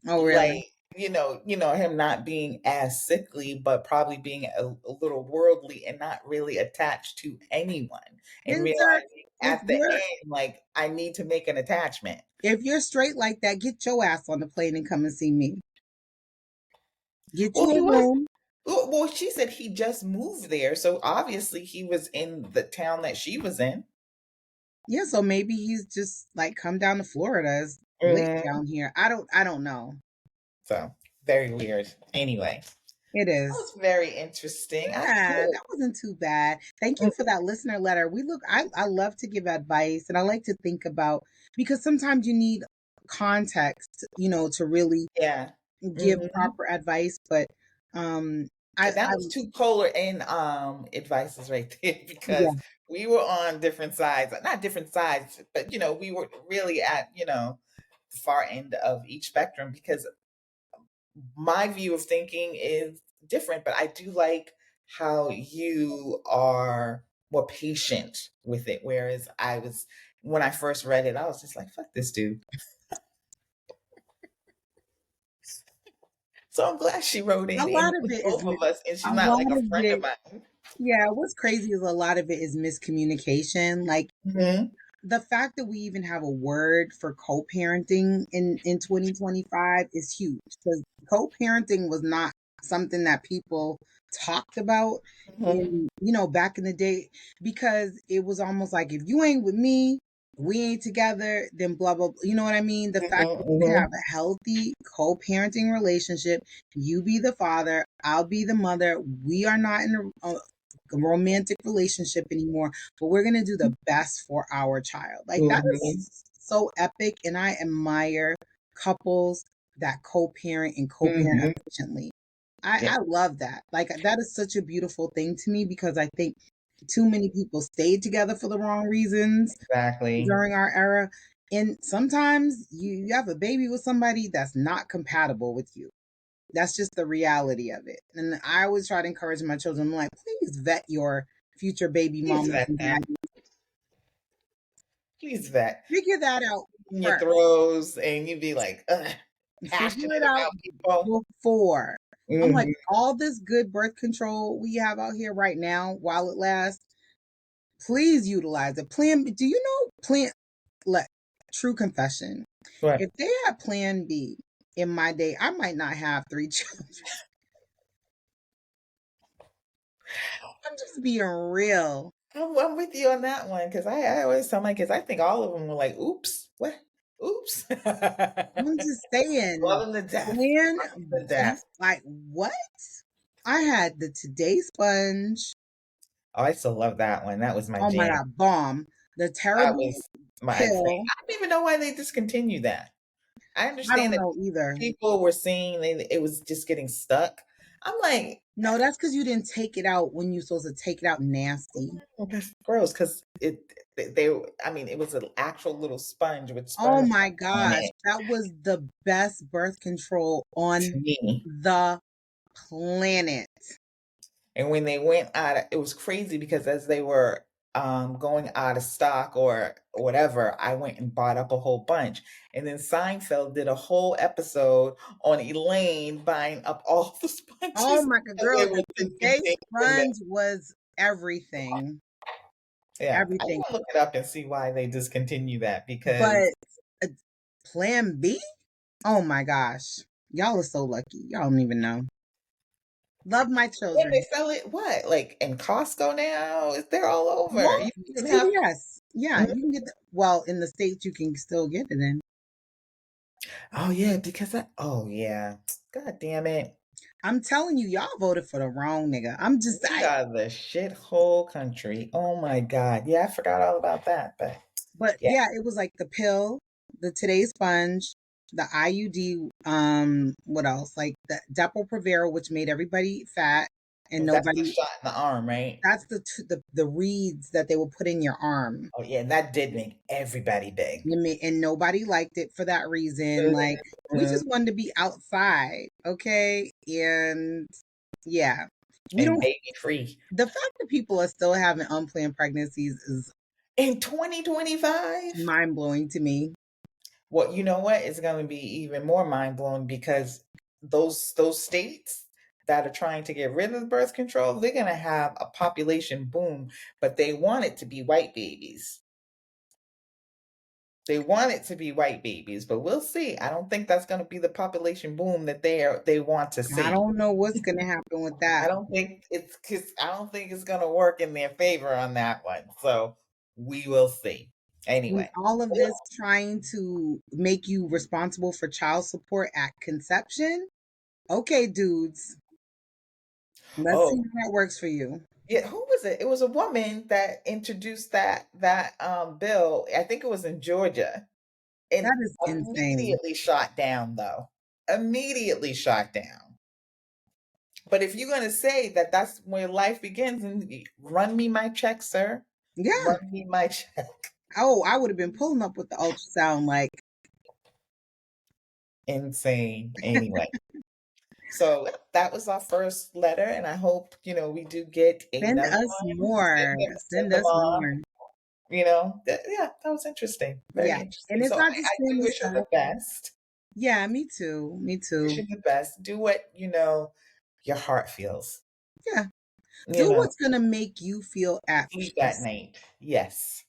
Oh, really?
like him not being as sickly, but probably being a little worldly and not really attached to anyone, and
Then, sir,
realizing
if
at the
you're
end, like, I need to make an attachment.
if you're straight like that, get your ass on the plane and come and see me. Get
Well,
you
he
a
was.
room.
Well, she said he just moved there, so obviously he was in the town that she was in.
Yeah, so maybe he's just like, come down to Florida. It's lit
Mhm.
down here. I don't know.
So very weird. Anyway,
It
that
is.
was very interesting. I
Yeah,
could.
that wasn't too bad. Thank you for that listener letter. I love to give advice, and I like to think about, because sometimes you need context, to really
Yeah.
give
Hmm.
proper advice. But I
That was two polar and advices right there,
yeah.
because we were on different sides, not different sides, but we were really at the far end of each spectrum, because my view of thinking is different, but I do like how you are more patient with it. Whereas when I first read it, I was just like, fuck this dude. So I'm glad she wrote
A
in and
lot
it
of
was
it is
both of us, and she's
a
not
lot
like a
of
friend of
it.
mine.
Yeah, what's crazy is a lot of it is miscommunication. Like,
Hmm.
the fact that we even have a word for co-parenting in 2025 is huge, because co-parenting was not something that people talked about
Hmm.
in, back in the day, because it was almost like, if you ain't with me, we ain't together, then blah blah blah. You know what I mean? The fact that we could
Hmm.
have a healthy co-parenting relationship, you be the father, I'll be the mother, we are not in a romantic relationship anymore, but we're going to do the best for our child. Like that
Hmm.
is so epic. And I admire couples that co-parent and co-parent
Hmm.
efficiently.
Yeah,
I love that. Like that is such a beautiful thing to me because I think too many people stayed together for the wrong reasons
exactly.
during our era. And sometimes you have a baby with somebody that's not compatible with you. That's just the reality of it. And I always try to encourage my children, I'm like, please vet your future baby
Please
mamas
vet
and
that.
daddies.
Please vet.
Figure that out
In your
first.
throws, and you'd be like, ugh,
Figure it
passionate
out
about people.
before. I'm like,
Hmm.
all this good birth control we have out here right now, while it lasts, please utilize it. Plan. Do you know plan? Let true confession.
What?
If they had Plan B in my day, I might not have three children. I'm just being real.
I'm with you on that one because I always tell my kids, I think all of them were like, oops, what? Oops.
I'm just saying,
Love them to death.
Plan
Love them to
B.
death.
Like what? I had the Today Sponge.
Oh, I still love that one. That was my
Oh my
jam.
god, bomb. The
That
terrible
was my thing.
pill.
I don't even know why they discontinued that. I
I
understand
don't
that
know either.
people were saying it was just getting stuck. I'm like,
No, that's because you didn't take it out when you supposed to take it out nasty.
that's gross because they I mean it was an actual little sponge with
Oh
sperm
my
on
gosh,
it
that was the best birth control
to
on
me.
the planet.
And when they went out, it was crazy because as they were going out of stock or whatever, I went and bought up a whole bunch. And then Seinfeld did a whole episode on Elaine buying up all the
Oh
sponges
my god,
because
girl,
they
the
were
Today
discontinuing them.
Sponge was everything.
Yeah, I
Everything.
gotta look it up and see why they discontinue that because
But uh, Plan B? Oh my gosh. Y'all are so lucky. Y'all don't even know. Love my
yeah, they
children.
sell it what like in Costco now. They're all over.
Well,
You can even have.
CVS. Yeah,
Mhm.
you can get well, in the States you can still get it in.
Oh yeah, because oh yeah, God damn it.
I'm telling you, y'all voted for the wrong nigga. I'm just
We are the shithole country. Oh my God. Yeah, I forgot all about that. But
but
yeah,
yeah, it was like the pill, the Today Sponge, the IUD, what else? Like the Depo-Provera, which made everybody fat and
that's the
nobody.
shot in the arm, right?
That's the reeds that they will put in your arm.
Oh yeah, and that did make everybody big.
And nobody liked it for that reason. Like we
Mhm.
just wanted to be outside, okay? And yeah, we
And
don't.
baby free.
The fact that people are still having unplanned pregnancies is
In 2025?
mind blowing to me.
Well, you know what? It's gonna be even more mind blowing because those states that are trying to get rid of the birth control, they're gonna have a population boom, but they want it to be white babies. They want it to be white babies, but we'll see. I don't think that's going to be the population boom that they want to
I
see.
don't know what's gonna happen with
I
that.
don't think it's because I don't think it's going to work in their favor on that one. So we will see.
And
Anyway,
all of this trying to make you responsible for child support at conception. Okay, dudes, let's see
oh
if that works for you.
yeah, who was it? It was a woman that introduced that bill. I think it was in Georgia, and
That is insane.
immediately shot down though. Immediately shot down. But if you're going to say that that's where life begins, and run me my check, sir.
Yeah.
Run me my check.
Oh, I would have been pulling up with the ultrasound like,
Insane. Anyway, so that was our first letter, and I hope we do get
send
another
us
one.
more.
Send
Send
them
us
on.
more.
Yeah, that was interesting. Very
Yeah. And
interesting.
it's
So
not
I
just
do
family
wish her the
stuff.
best.
Yeah, me too. Me
Wish
too.
her the best. Do what your heart feels.
Yeah.
You
Do
know,
what's gonna make you feel at
sleep at
peace.
night. Yes,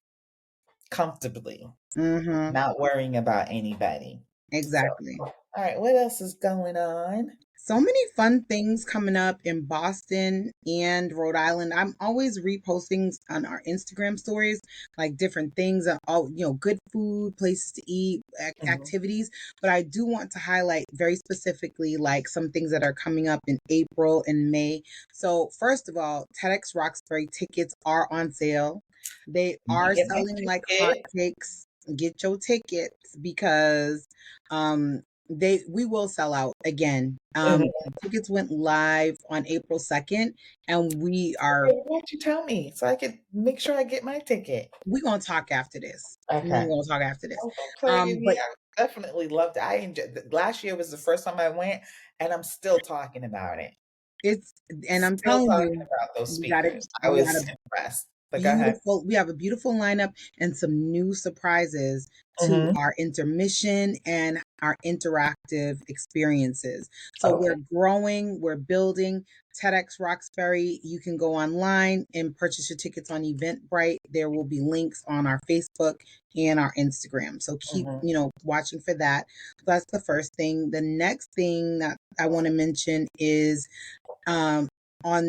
comfortably,
Mm-hmm.
not worrying about anybody. So
Exactly.
All right, what else is going on?
So many fun things coming up in Boston and Rhode Island. I'm always reposting on our Instagram stories, like different things, all good food, places to eat,
Mhm.
activities. But I do want to highlight very specifically, like some things that are coming up in April and May. So first of all, TEDx Roxbury tickets are on sale. They
Let me
are
get my
selling like
ticket.
hotcakes. Get your tickets because um we will sell out again.
Mhm.
Tickets went live on April 2nd, and
Okay, why don't you tell me so I can make sure I get my ticket?
we gonna talk after this. We're
Okay.
gonna talk after this.
Oh, don't play with me.
But
I definitely loved it. I enjoyed last year was the first time I went, and I'm still talking about it.
it's and I'm
Still
telling
talking
you,
about those
we got it.
speakers. I
We got
was
a
impressed. But go ahead.
we have a beautiful lineup and some new surprises to
Mhm.
our intermission and our interactive experiences. So
Okay.
we're growing, we're building. TEDx Roxbury, you can go online and purchase your tickets on Eventbrite. There will be links on our Facebook and our Instagram. So keep,
Mhm.
watching for that. That's the first thing. The next thing that I want to mention is um, on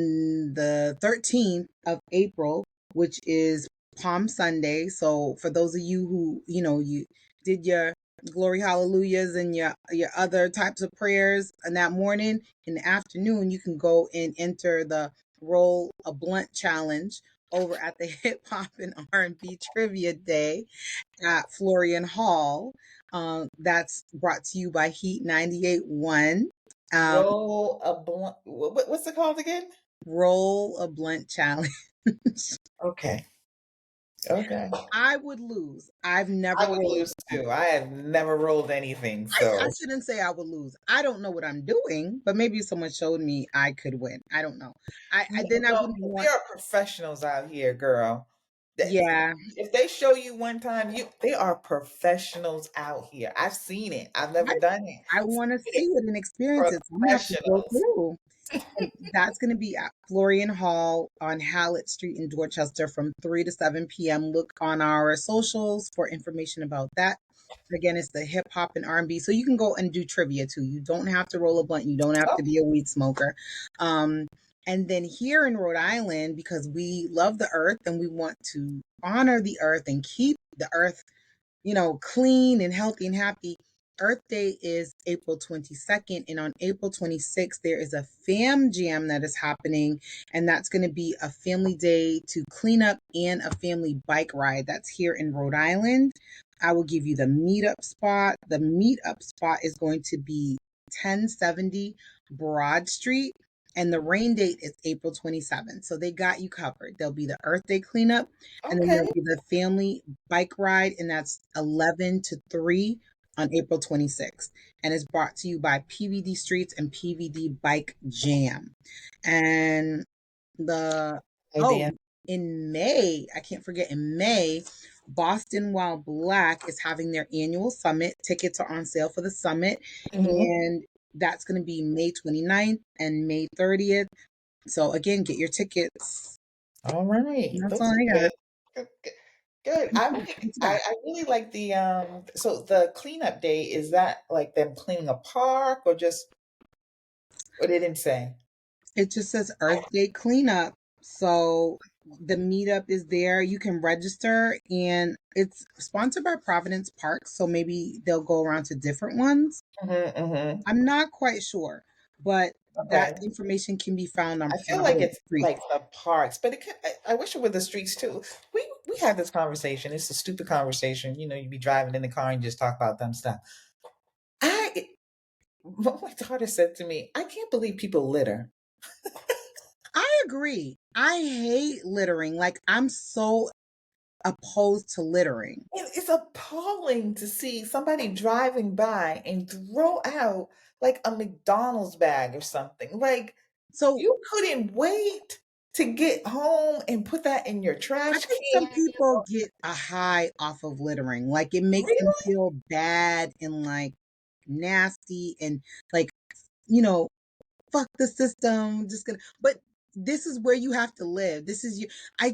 the 13th of April, which is Palm Sunday. So for those of you who, you did your glory hallelujahs and your other types of prayers in that morning, in the afternoon, you can go and enter the roll a blunt challenge over at the Hip Hop and R&B Trivia Day at Florian Hall. That's brought to you by Heat 98.1. Um,
Roll a blunt. What's it called again?
Roll a blunt challenge.
Okay. Okay.
I would lose. I've never
I would
rolled
lose
one.
too. I have never rolled anything,
I
so
shouldn't say I would lose. I don't know what I'm doing, but maybe if someone showed me I could win. I don't know. I then I
no,
wouldn't want.
there are professionals out here, girl.
Yeah,
If they show you one time, they are professionals out here. I've seen it. I've
I,
never done it.
I want to see it and experience it. So I'm gonna have to go
Professionals.
through. And that's going to be at Florian Hall on Hallett Street in Dorchester from 3 to 7 p.m. Look on our socials for information about that. Again, it's the hip hop and R&B. So you can go and do trivia too. You don't have to roll a blunt. You don't have
Oh,
to be a weed smoker. Um, and then here in Rhode Island, because we love the earth and we want to honor the earth and keep the earth clean and healthy and happy. Earth Day is April 22nd, and on April 26th, there is a fam jam that is happening, and that's going to be a family day to clean up and a family bike ride. That's here in Rhode Island. I will give you the meetup spot. The meetup spot is going to be 1070 Broad Street, and the rain date is April 27th. So they got you covered. There'll be the Earth Day cleanup, and then
okay.
there'll be the family bike ride, and that's 11 to 3 on April 26th. And it's brought to you by PVD Streets and PVD Bike Jam. And the,
Idea.
oh, in May, I can't forget, in May, Boston While Black is having their annual summit. Tickets are on sale for the summit.
Hmm.
And that's going to be May 29th and May 30th. So again, get your tickets.
All right.
That's all
Those are
I
good.
got.
Good. Good. Good.
What you got?
I really like the so the cleanup day, is that like them cleaning a park or just what they didn't say?
It just says Earth Day cleanup. So the meetup is there. You can register, and it's sponsored by Providence Park. So maybe they'll go around to different ones.
Hmm. Hmm.
I'm not quite sure, but that
Okay.
information can be found on
I feel like
Providence
it's
Street.
like the parks, but it could, I wish it were the streets too. We had this conversation. It's a stupid conversation. You know, you'd be driving in the car and just talk about dumb stuff. I What my daughter said to me, I can't believe people litter.
I agree. I hate littering. Like, I'm so opposed to littering.
It's appalling to see somebody driving by and throw out like a McDonald's bag or something. Like
So
you couldn't wait to get home and put that in your
I
trash
think some
can.
people get a high off of littering. Like, it makes them
Really?
feel bad and like nasty and like, you know, fuck the system. Just gonna. But this is where you have to live. This is you. I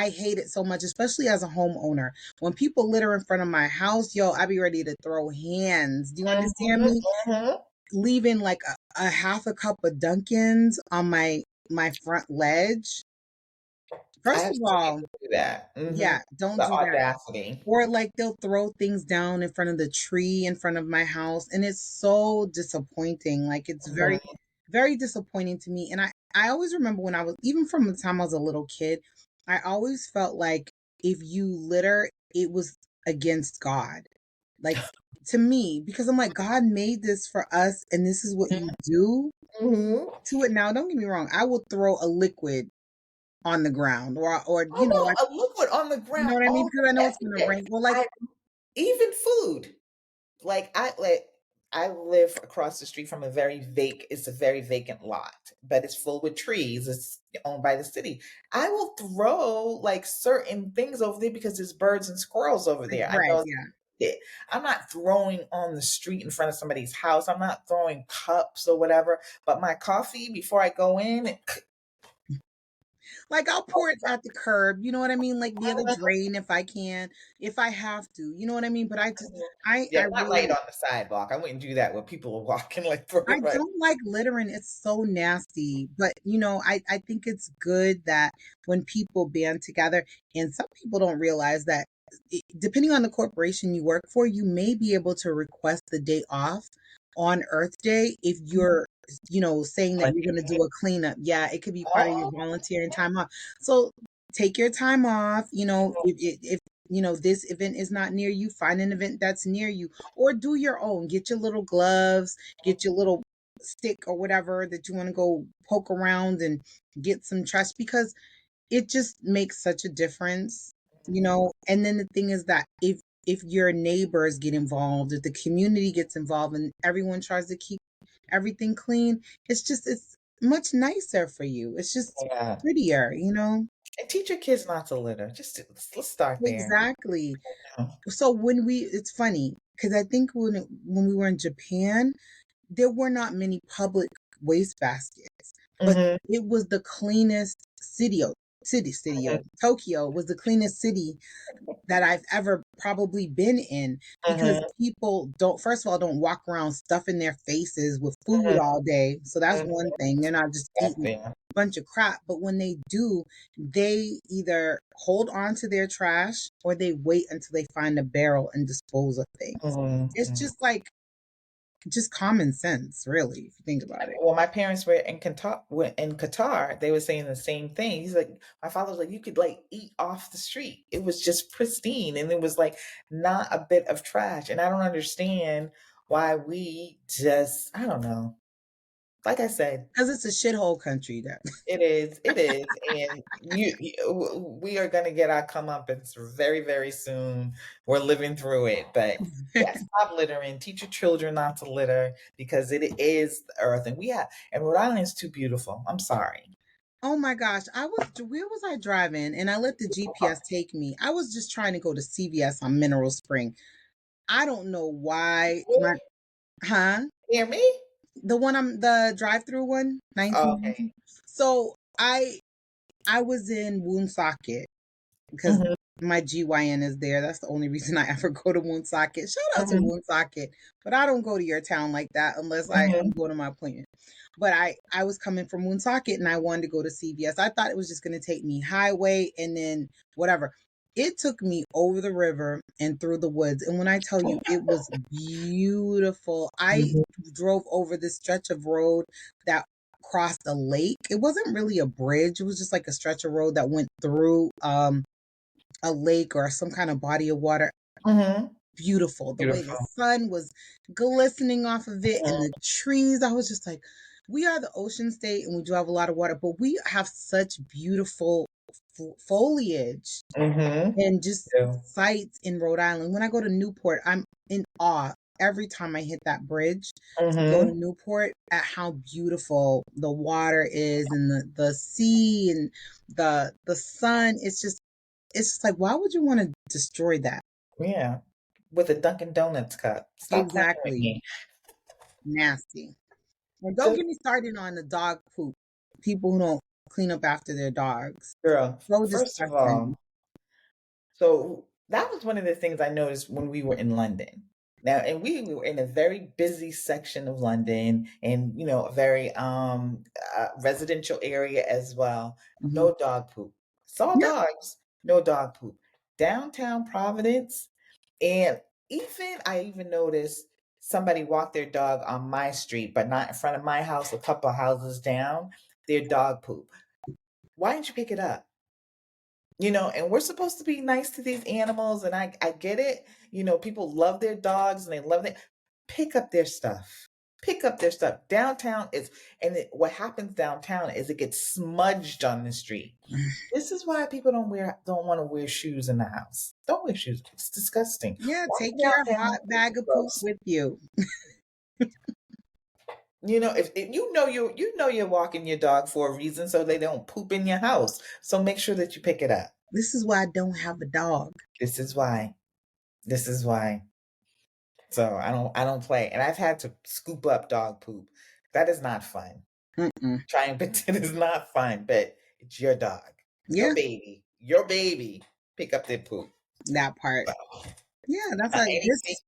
hate it so much, especially as a homeowner. When people litter in front of my house, yo, I be ready to throw hands. Do you understand
Mhm,
me?
mhm.
Leaving like a half a cup of Dunkins on my front ledge.
I
First
have
of
seen
all,
people do that.
yeah, don't
The
do that.
audacity.
Or like they'll throw things down in front of the tree in front of my house, and it's so disappointing. Like it's very,
Mhm.
very disappointing to me. And I always remember when I was, even from the time I was a little kid, I always felt like if you litter, it was against God. Like to me, because I'm like, God made this for us, and this is what you do
Mhm.
to it. Now, don't get me wrong, I will throw a liquid on the ground, or
Oh
like,
no, a liquid on the
you know
ground
what I mean, because I know it's
every
gonna
day.
rain. Or like,
I even food. I live across the street from it's a very vacant lot, but it's full with trees. It's owned by the city. I will throw like certain things over there because there's birds and squirrels over
like
there. I
bread,
know
yeah.
it. I'm not throwing on the street in front of somebody's house. I'm not throwing cups or whatever. But my coffee before I go in,
Like I'll pour it at the curb, you know what I mean? Like near the drain if I can, if I have to, you know what I mean? But I just, I
yeah, not right
really,
on the sidewalk. I wouldn't do that when people are walking, like throw
I
it right.
don't like littering. It's so nasty. But I think it's good that when people band together, and some people don't realize that depending on the corporation you work for, you may be able to request the day off on Earth Day if you're, saying that you're going to do a cleanup. Yeah, it could be part of your
Oh,
volunteering time off. So take your time off. If this event is not near you, find an event that's near you, or do your own. Get your little gloves, get your little stick or whatever that you want to go poke around and get some trash, because it just makes such a difference. And then the thing is that if your neighbors get involved, if the community gets involved, and everyone tries to keep everything clean, it's much nicer for you. It's just
yeah.
prettier.
And teach your kids not to litter. Let's start there.
Exactly. So it's funny because I think when we were in Japan, there were not many public waste baskets, but
Mhm,
it was the cleanest Tokyo was the cleanest city that I've ever probably been in, because
mhm,
people don't walk around stuffing their faces with food
mhm,
all day. So that's
mhm.
one thing. They're not just
That's
eating
there.
a bunch of crap, but when they do, they either hold on to their trash or they wait until they find a barrel and dispose of things.
Mhm,
It's
mhm.
just like just common sense, really, if you think about it.
Well, my parents were in Qatar. They were saying the same thing. He's like, my father was like, you could like eat off the street. It was just pristine, and it was like not a bit of trash. And I don't understand why we just, I don't know. Like I said,
Because it's a shithole country that
it is, and we are gonna get our comeuppance very, very soon. We're living through it, but yeah, stop littering. Teach your children not to litter because it is the earth, and Rhode Island is too beautiful. I'm sorry.
Oh my gosh, where was I driving? And I let the GPS take me. I was just trying to go to CVS on Mineral Spring. I don't know why my
Me?
huh?
Hear me?
The drive-through one,
Oh, okay.
19. So I was in Woonsocket because
Hmm.
my GYN is there. That's the only reason I ever go to Woonsocket. Shout out to
Hmm.
Woonsocket, but I don't go to your town like that unless I'm
Hmm.
going to my appointment. But I was coming from Woonsocket and I wanted to go to CVS. I thought it was just going to take me highway and then whatever. It took me over the river and through the woods. And when I tell you, it was beautiful. I drove over this stretch of road that crossed a lake. It wasn't really a bridge. It was just like a stretch of road that went through a lake or some kind of body of water.
Hmm.
Beautiful. The way the
Beautiful.
sun was glistening off of it and
Hmm.
the trees. I was just like, we are the ocean state and we do have a lot of water, but we have such beautiful foliage
Hmm.
and just sights in Rhode Island. When I go to Newport, I'm in awe every time I hit that bridge to go to
Hmm.
Newport at how beautiful the water is and the sea and the sun. It's just like, why would you want to destroy that?
Yeah. With a Dunkin' Donuts cup. Stop playing with
Exactly.
me.
Nasty. And don't
Just
get me started on the dog poop. people who don't clean up after their dogs.
Girl,
So
first of
disgusting.
all, so that was one of the things I noticed when we were in London. Now, and we were in a very busy section of London, and a very residential area as well.
Hmm.
No dog poop. Saw
Yeah.
dogs, no dog poop. Downtown Providence, and I even noticed somebody walked their dog on my street, but not in front of my house, a couple of houses down. Their dog poop. Why didn't you pick it up? And we're supposed to be nice to these animals, and I get it. People love their dogs and they love it. Pick up their stuff. Pick up their stuff. Downtown is, and what happens downtown is it gets smudged on the street. This is why people don't want to wear shoes in the house. Don't wear shoes. It's disgusting.
Yeah, take
Walking
your
downtown
hot
is
bag of poop
gross.
with you.
If you're walking your dog for a reason, so they don't poop in your house. So make sure that you pick it up.
This is why I don't have a dog.
This is why. This is why. So I don't play. And I've had to scoop up dog poop. That is not fun.
Mm-mm.
Trying pretend is not fun, but it's your dog.
Yeah,
Your baby. Your baby. Pick up their poop.
that part.
So,
Yeah, that's
not
a
anything.
this.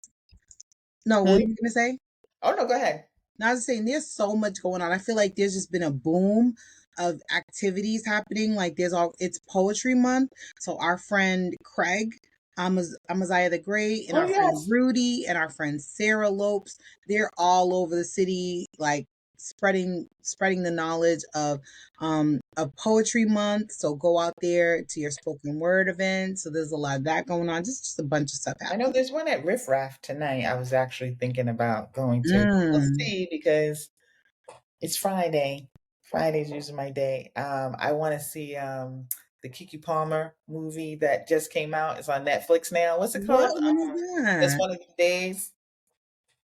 No, what are
Hmm?
you gonna say?
Oh no, go ahead.
Now, I was saying there's so much going on. I feel like there's just been a boom of activities happening. Like it's poetry month. So our friend Craig, Amaziah the Great, and
Oh
our friend
yes.
Rudy and our friend Sarah Lopes, they're all over the city, like spreading the knowledge of poetry month. So go out there to your spoken word event. So there's a lot of that going on. Just a bunch of stuff
I know
happening.
there's one at Riff Raff tonight. I was actually thinking about going to. We'll
Mm.
see because it's Friday. Friday's usually my day. I want to see the Kiki Palmer movie that just came out. It's on Netflix now. What's it
What
called?
one is
Just
that?
one of the days.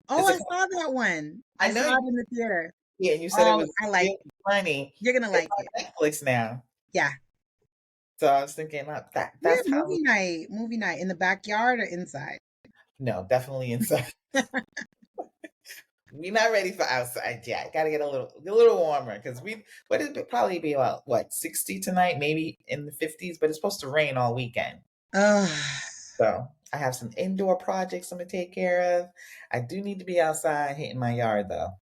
Oh,
Is
I
it?
saw that one.
I
I
know
saw
you.
it in the theater.
Yeah, and you said it
Oh,
was
I like
really
it.
funny.
You're gonna
It's
like it.
on Netflix now.
Yeah.
So I was thinking that
Yeah,
that's probably
movie night in the backyard or inside.
no, definitely inside. We're not ready for outside yet. Got to get a little warmer because what is it probably be about what 60 tonight, maybe in the 50s, but it's supposed to rain all weekend.
Ugh.
So I have some indoor projects I'm gonna take care of. I do need to be outside hitting my yard though.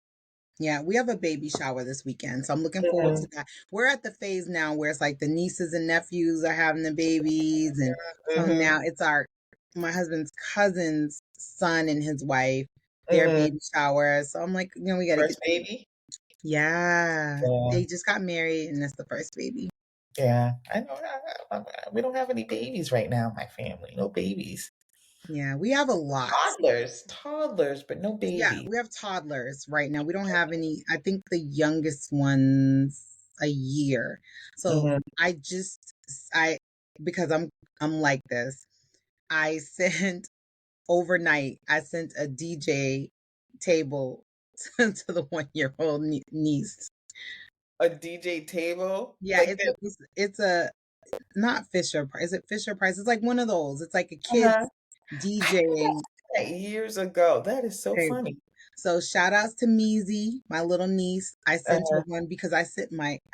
Yeah, we have a baby shower this weekend, so I'm looking forward
Mhm.
to that. We're at the phase now where it's like the nieces and nephews are having the babies, and so
Mhm.
now it's my husband's cousin's son and his wife, their
Mhm.
baby shower. So I'm like, we got to get.
First baby.
Yeah,
Yeah.
they just got married, and that's the first baby.
Yeah. I know. We don't have any babies right now in my family. No babies.
Yeah, we have a lot.
Toddlers, but no
Yeah,
babies.
we have toddlers right now. We don't have any. I think the youngest one's a year. So
Mhm.
I just I because I'm like this. I sent overnight. I sent a DJ table to the 1-year-old niece.
A DJ table
Yeah,
like that.
it's a not Fisher Price. Is it Fisher Price? It's like one of those. It's like a
Uh-huh.
kid's
I think I
DJ.
saw that years ago. That is so
Okay.
funny.
So shout outs to Measy, my little niece. I sent her
Uh-huh.
one because I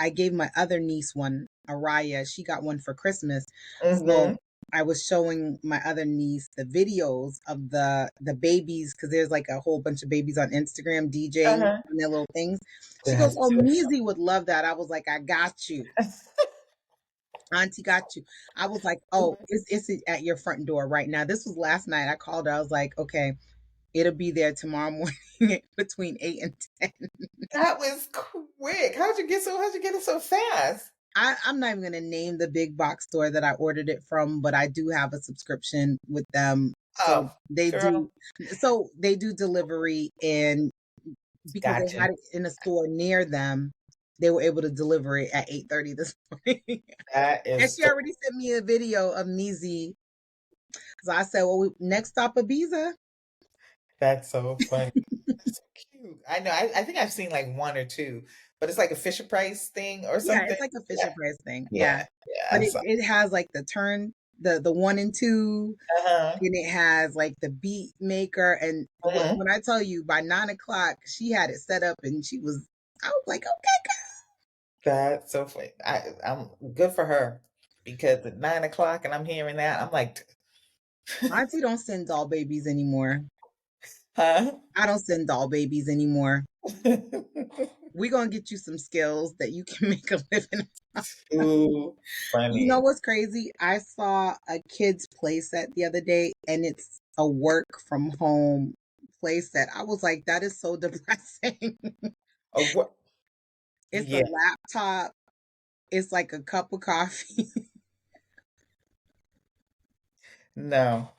gave my other niece one, Araya. She got one for Christmas. So
Mhm.
I was showing my other niece the videos of the babies because there's like a whole bunch of babies on Instagram DJing
Uh-huh.
and their little things. She goes,
That's
"Oh,
so
Measy would love that." I was like, "I got you, Auntie, got you." I was like, "Oh,
funny.
it's at your front door right now." This was last night. I called her. I was like, "Okay, it'll be there tomorrow morning between 8 and 10."
That was quick. How'd you get it so fast?
I'm not even gonna name the big box store that I ordered it from, but I do have a subscription with them.
Oh, girl.
So they do delivery, and because they
Gotcha.
had it in a store near them, they were able to deliver it at 8:30 this morning.
That
And
is
she already sent me a video of Nizi. So I said, well, next stop Ibiza.
that's so funny. That's so cute. I know. I think I've seen like one or two, but it's like a Fisher Price thing or
Yeah,
something.
it's like a Fisher
Yeah,
Price thing. Yeah.
yeah,
But
yeah.
it has like the 1 and 2,
Uh-huh.
and it has like the beat maker. And
Mhm.
when I tell you by 9 o'clock, she had it set up and I was like, okay,
That's so funny. I'm good for her because at 9 o'clock and I'm hearing that, I'm like,
Auntie don't send doll babies anymore.
huh?
I don't send doll babies anymore. We're gonna get you some skills that you can make a living.
Too
You know
funny.
what's crazy? I saw a kid's playset the other day and it's a work from home playset. I was like, that is so depressing.
Oh, what?
It's a
Yeah,
laptop, it's like a cup of coffee.
no.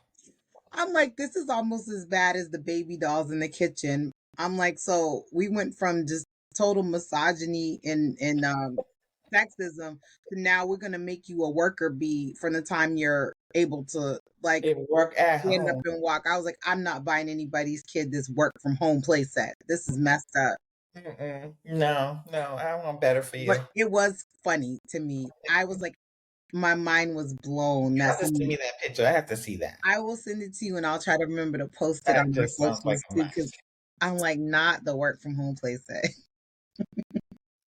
I'm like, this is almost as bad as the baby dolls in the kitchen. I'm like, so we went from just total misogyny and sexism to now we're gonna make you a worker bee from the time you're able to like
It work at
stand up
home.
and walk. I was like, I'm not buying anybody's kid this work from home playset. This is messed up.
Mm-mm. No, no, I want better for
But
you.
it was funny to me. I was like, my mind was blown.
You
That
have to send me that picture. I have to see that.
I will send it to you and I'll try to remember to post it
That
on my
just sounds like
socials
a
too, because
mess.
I'm like not the work from home playset.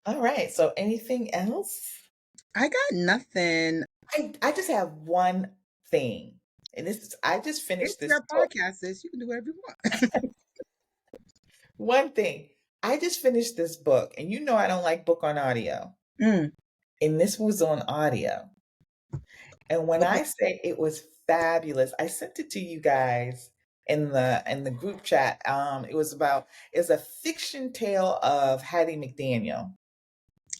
All right. So anything else?
I got nothing.
I just have one thing. And this is I just finished
It's
this
your
book.
podcast, sis. You can do whatever you
One thing. I just finished this book, and you know I don't like book on audio.
want.
And this was on audio. And when
Okay.
I say it was fabulous, I sent it to you guys in the group chat. It's a fiction tale of Hattie McDaniel.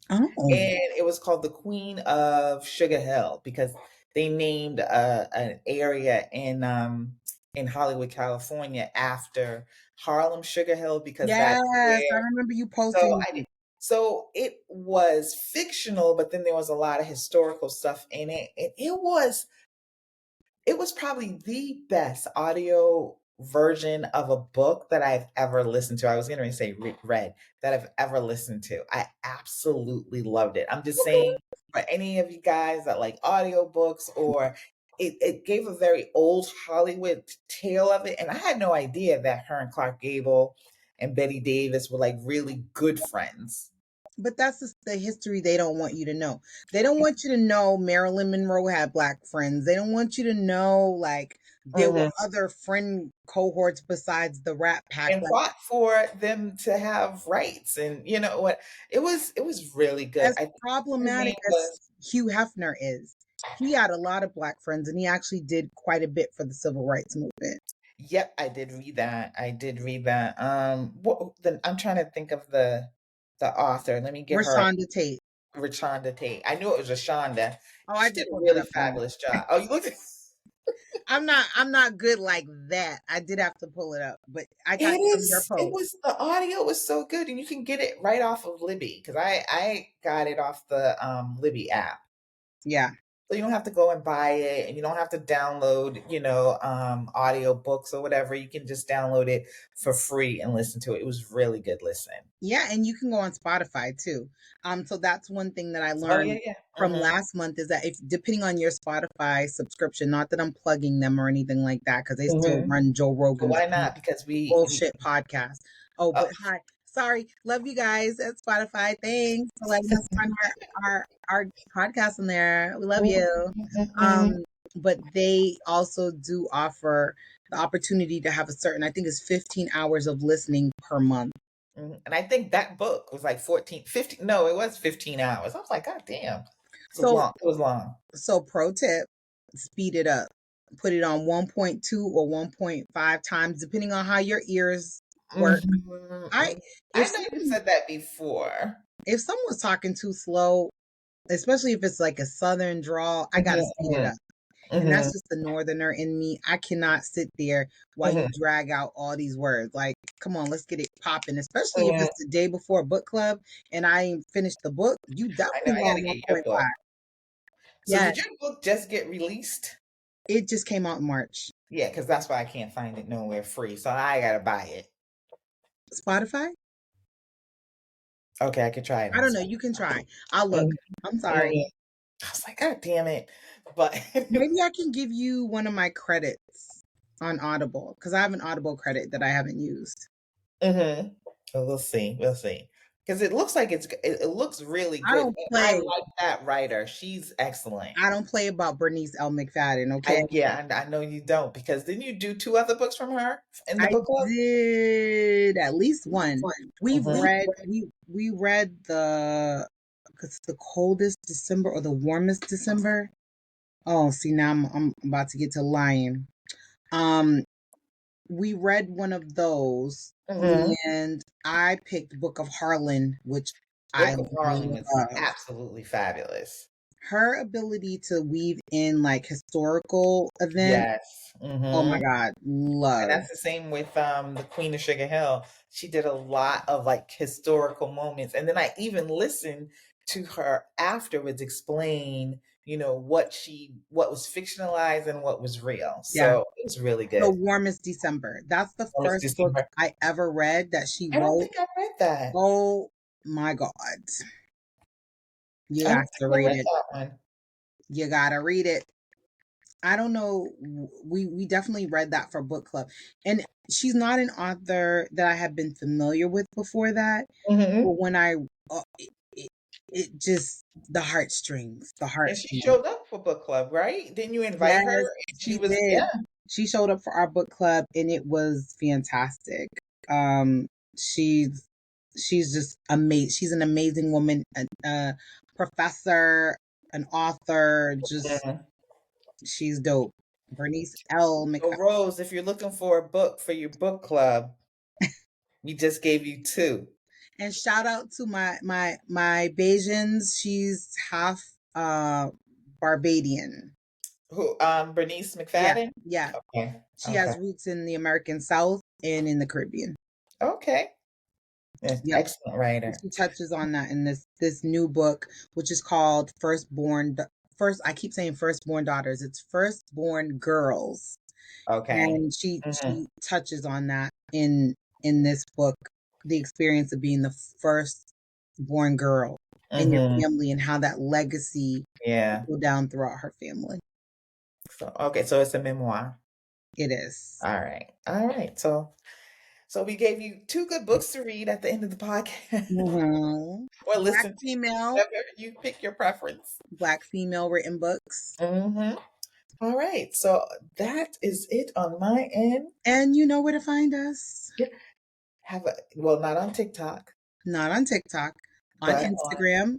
Oh,
And it was called the Queen of Sugar Hill because they named an area in Hollywood, California after Harlem Sugar Hill because that's
yes. I
where
remember you
so
posting.
I did so it was fictional, but then there was a lot of historical stuff in it. And it was probably the best audio version of a book that I've ever listened to. I was going to say read that I've ever listened to. I absolutely loved it. I'm just
Okay.
saying for any of you guys that like audiobooks or it gave a very old Hollywood tale of it. And I had no idea that her and Clark Gable and Betty Davis were like really good friends.
But that's just the history they don't want you to know. They don't want you to know Marilyn Monroe had black friends. They don't want you to know like there were
Mhm.
other friend cohorts besides the Rat Pack.
And
Like
fought for them to have rights and you know what it was really good.
as
I think her
problematic
name
as
was
Hugh Hefner is, he had a lot of black friends and he actually did quite a bit for the civil rights movement.
yep, I did read that. I did read that. What then I'm trying to think of the author. Let me get her
Rashonda Tate.
Rachonda Tate. I knew it was Rashonda.
Oh, I
She
just
did a
pulled it
really
up now.
fabulous job. Oh, you looked at
I'm not good like that. I did have to pull it up, but I got it from your
it
post.
was the audio was so good and you can get it right off of Libby because I got it off the Libby app.
Yeah.
So you don't have to go and buy it and you don't have to download, audio books or whatever. You can just download it for free and listen to it. It was really good listen.
Yeah, and you can go on Spotify too. So that's one thing that I
Oh yeah,
learned
yeah.
from
Mm-hmm.
last month is that if depending on your Spotify subscription, not that I'm plugging them or anything like that, because they still
Mm-hmm.
run Joe
But
Rogan's
why not? Because we
bullshit podcast. Oh,
oh,
but hi. Sorry. Love you guys at Spotify. Thanks for letting us run our podcast in there. We love you.
mhm.
Um, but they also do offer the opportunity to have a certain, I think it's 15 hours of listening per month.
And I think that book was like 14, 15. No, it was 15 hours. I was like, God damn. It was
So
long. It was long.
So pro tip, speed it up. Put it on 1.2 or 1.5 times, depending on how your ears work. I
Mhm.
if
I know you
someone
said that before.
if someone's talking too slow, especially if it's like a southern drawl, I gotta
Mhm,
speed it
mhm,
up. And that's
mhm,
just the northerner in me. I cannot sit there while you
mhm,
drag out all these words. Like, come on, let's get it popping. Especially if
mhm.
it's the day before book club and I ain't finished the book, you
I know
definitely
I got to
want
get your book.
1.5.
So
Yeah,
did your book just get released?
it just came out in March.
Yeah, because that's why I can't find it nowhere free. So I gotta buy it.
Spotify?
Okay, I could try it
I
on
don't know.
Spotify.
You can try. I'll look.
Mhm,
I'm sorry.
mhm. I was like, God damn it. But
Maybe I can give you one of my credits on Audible because I have an Audible credit that I haven't used.
mhm. Well, we'll see. We'll see. because it looks like it looks really
I
good.
don't
And I
play.
like that writer. She's excellent.
I don't play about Bernice L. McFadden. Okay,
I know you don't because didn't you do two other books from her in the
I
book club?
did at least one. We've
Hmm.
read we read the it's the coldest December or the warmest December. Oh, see now I'm about to get to lying. Um, we read one of those,
Hmm.
and I picked Book of Harlan, which I
Book of Harlem is
love.
absolutely fabulous.
Her ability to weave in like historical events.
Yes.
Oh my
Hmm.
God,
And
love.
that's the same with the Queen of Sugar Hill. She did a lot of like historical moments. And then I even listened to her afterwards explain, what was fictionalized and what was real.
Yeah.
So it was really
The
good.
Warmest December. That's the
Well, it's
first book
December.
I ever read that she
I don't
wrote.
think I read that.
Oh my God. You
I
got
don't think
to
I
read
read
it.
that one.
You gotta read it. I don't know. We definitely read that for book club, and she's not an author that I have been familiar with before that.
Hmm.
But when I, it, it just the
And she
heartstrings.
showed up for book club, right? Didn't you invite her?
Yes,
And she
she
was,
did.
yeah.
She showed up for our book club, and it was fantastic. Um, she's she's just amazing. She's an amazing woman, a professor, an author. Just
Mhm.
she's dope. Bernice L.
So
McFadden.
Rose, if you're looking for a book for your book club, we just gave you two.
And shout out to my Bajans. She's half Barbadian.
Who? Bernice
Yeah,
McFadden.
yeah.
Okay.
She
Okay.
has roots in the American South and in the Caribbean.
Okay. Yes,
Yep.
excellent
And
writer.
she touches on that in this new book, which is called First. I keep saying Firstborn Daughters. It's Firstborn Girls,
Okay.
and she
Hmm.
she touches on that in this book, the experience of being the first born girl in your
Hmm.
family and how that legacy
Yeah.
will go down throughout her family.
So okay, so it's a memoir.
It is.
All right. All right. So we gave you two good books to read at the end of the podcast
Mhm.
or
Black
listen to,
female,
whatever you pick your preference.
black female written books.
Hmm. All right. So that is it on my end.
And you know where to find us.
Yeah. Well, not on TikTok,
Not on TikTok, on
but on.
Instagram,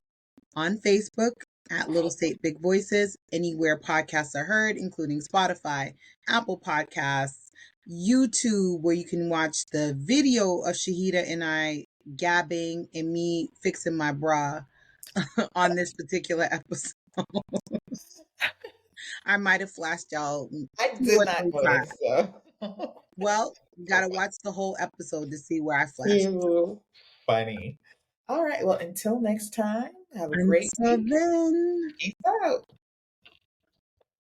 on Facebook at Little State Big Voices, anywhere podcasts are heard, including Spotify, Apple Podcasts, YouTube, where you can watch the video of Shahida and I gabbing and me fixing my bra on this particular episode. I might have flashed y'all
I
two
did
or
not
three times.
notice, so.
Well, you gotta watch the whole episode to see where I flashed.
Ew, funny. All right. Well, until next time, have a great
Until
week.
then.
Peace out.